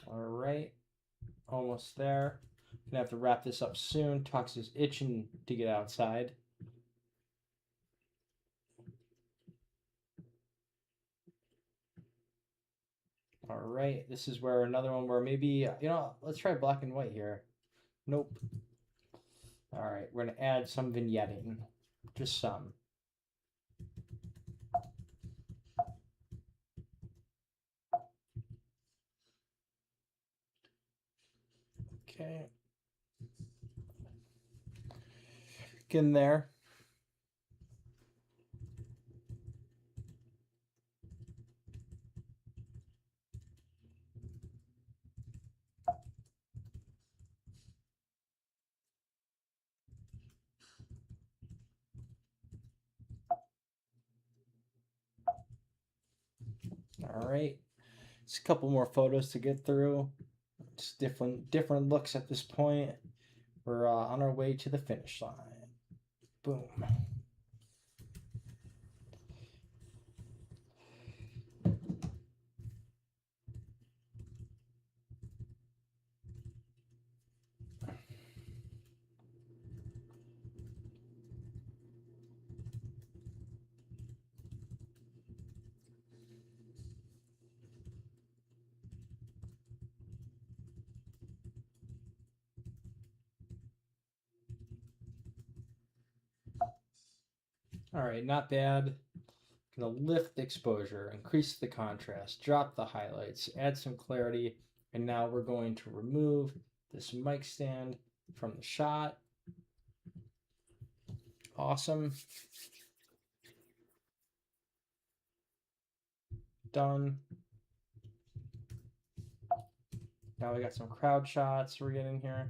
Alright, almost there. Gonna have to wrap this up soon. Tux is itching to get outside. Alright, this is where another one where maybe, let's try black and white here. Nope. Alright, we're going to add some vignetting. Just some. Okay. Get in there. All right, just a couple more photos to get through. Just different looks at this point. We're on our way to the finish line. Boom. All right, not bad. Gonna lift the exposure, increase the contrast, drop the highlights, add some clarity, and now we're going to remove this mic stand from the shot. Awesome. Done. Now we got some crowd shots we're getting here.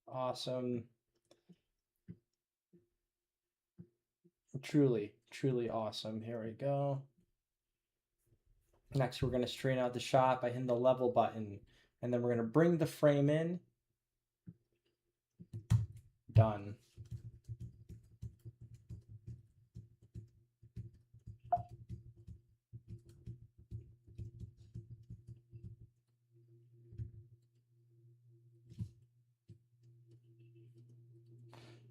Awesome. Truly, truly awesome. Here we go. Next, we're going to straighten out the shot by hitting the level button. And then we're going to bring the frame in. Done.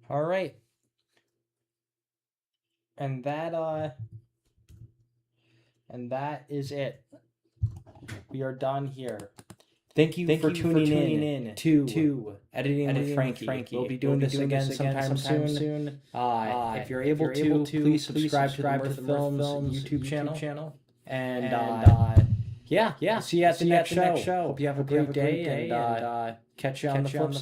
All right. And that is it. We are done here. Thank you for tuning in to Editing with Frankie. We'll be doing this again sometime soon. If you're able to, please subscribe to the Mirth Films YouTube channel. And yeah, see you at the next show. Hope you have a great day, and catch you on the flip side.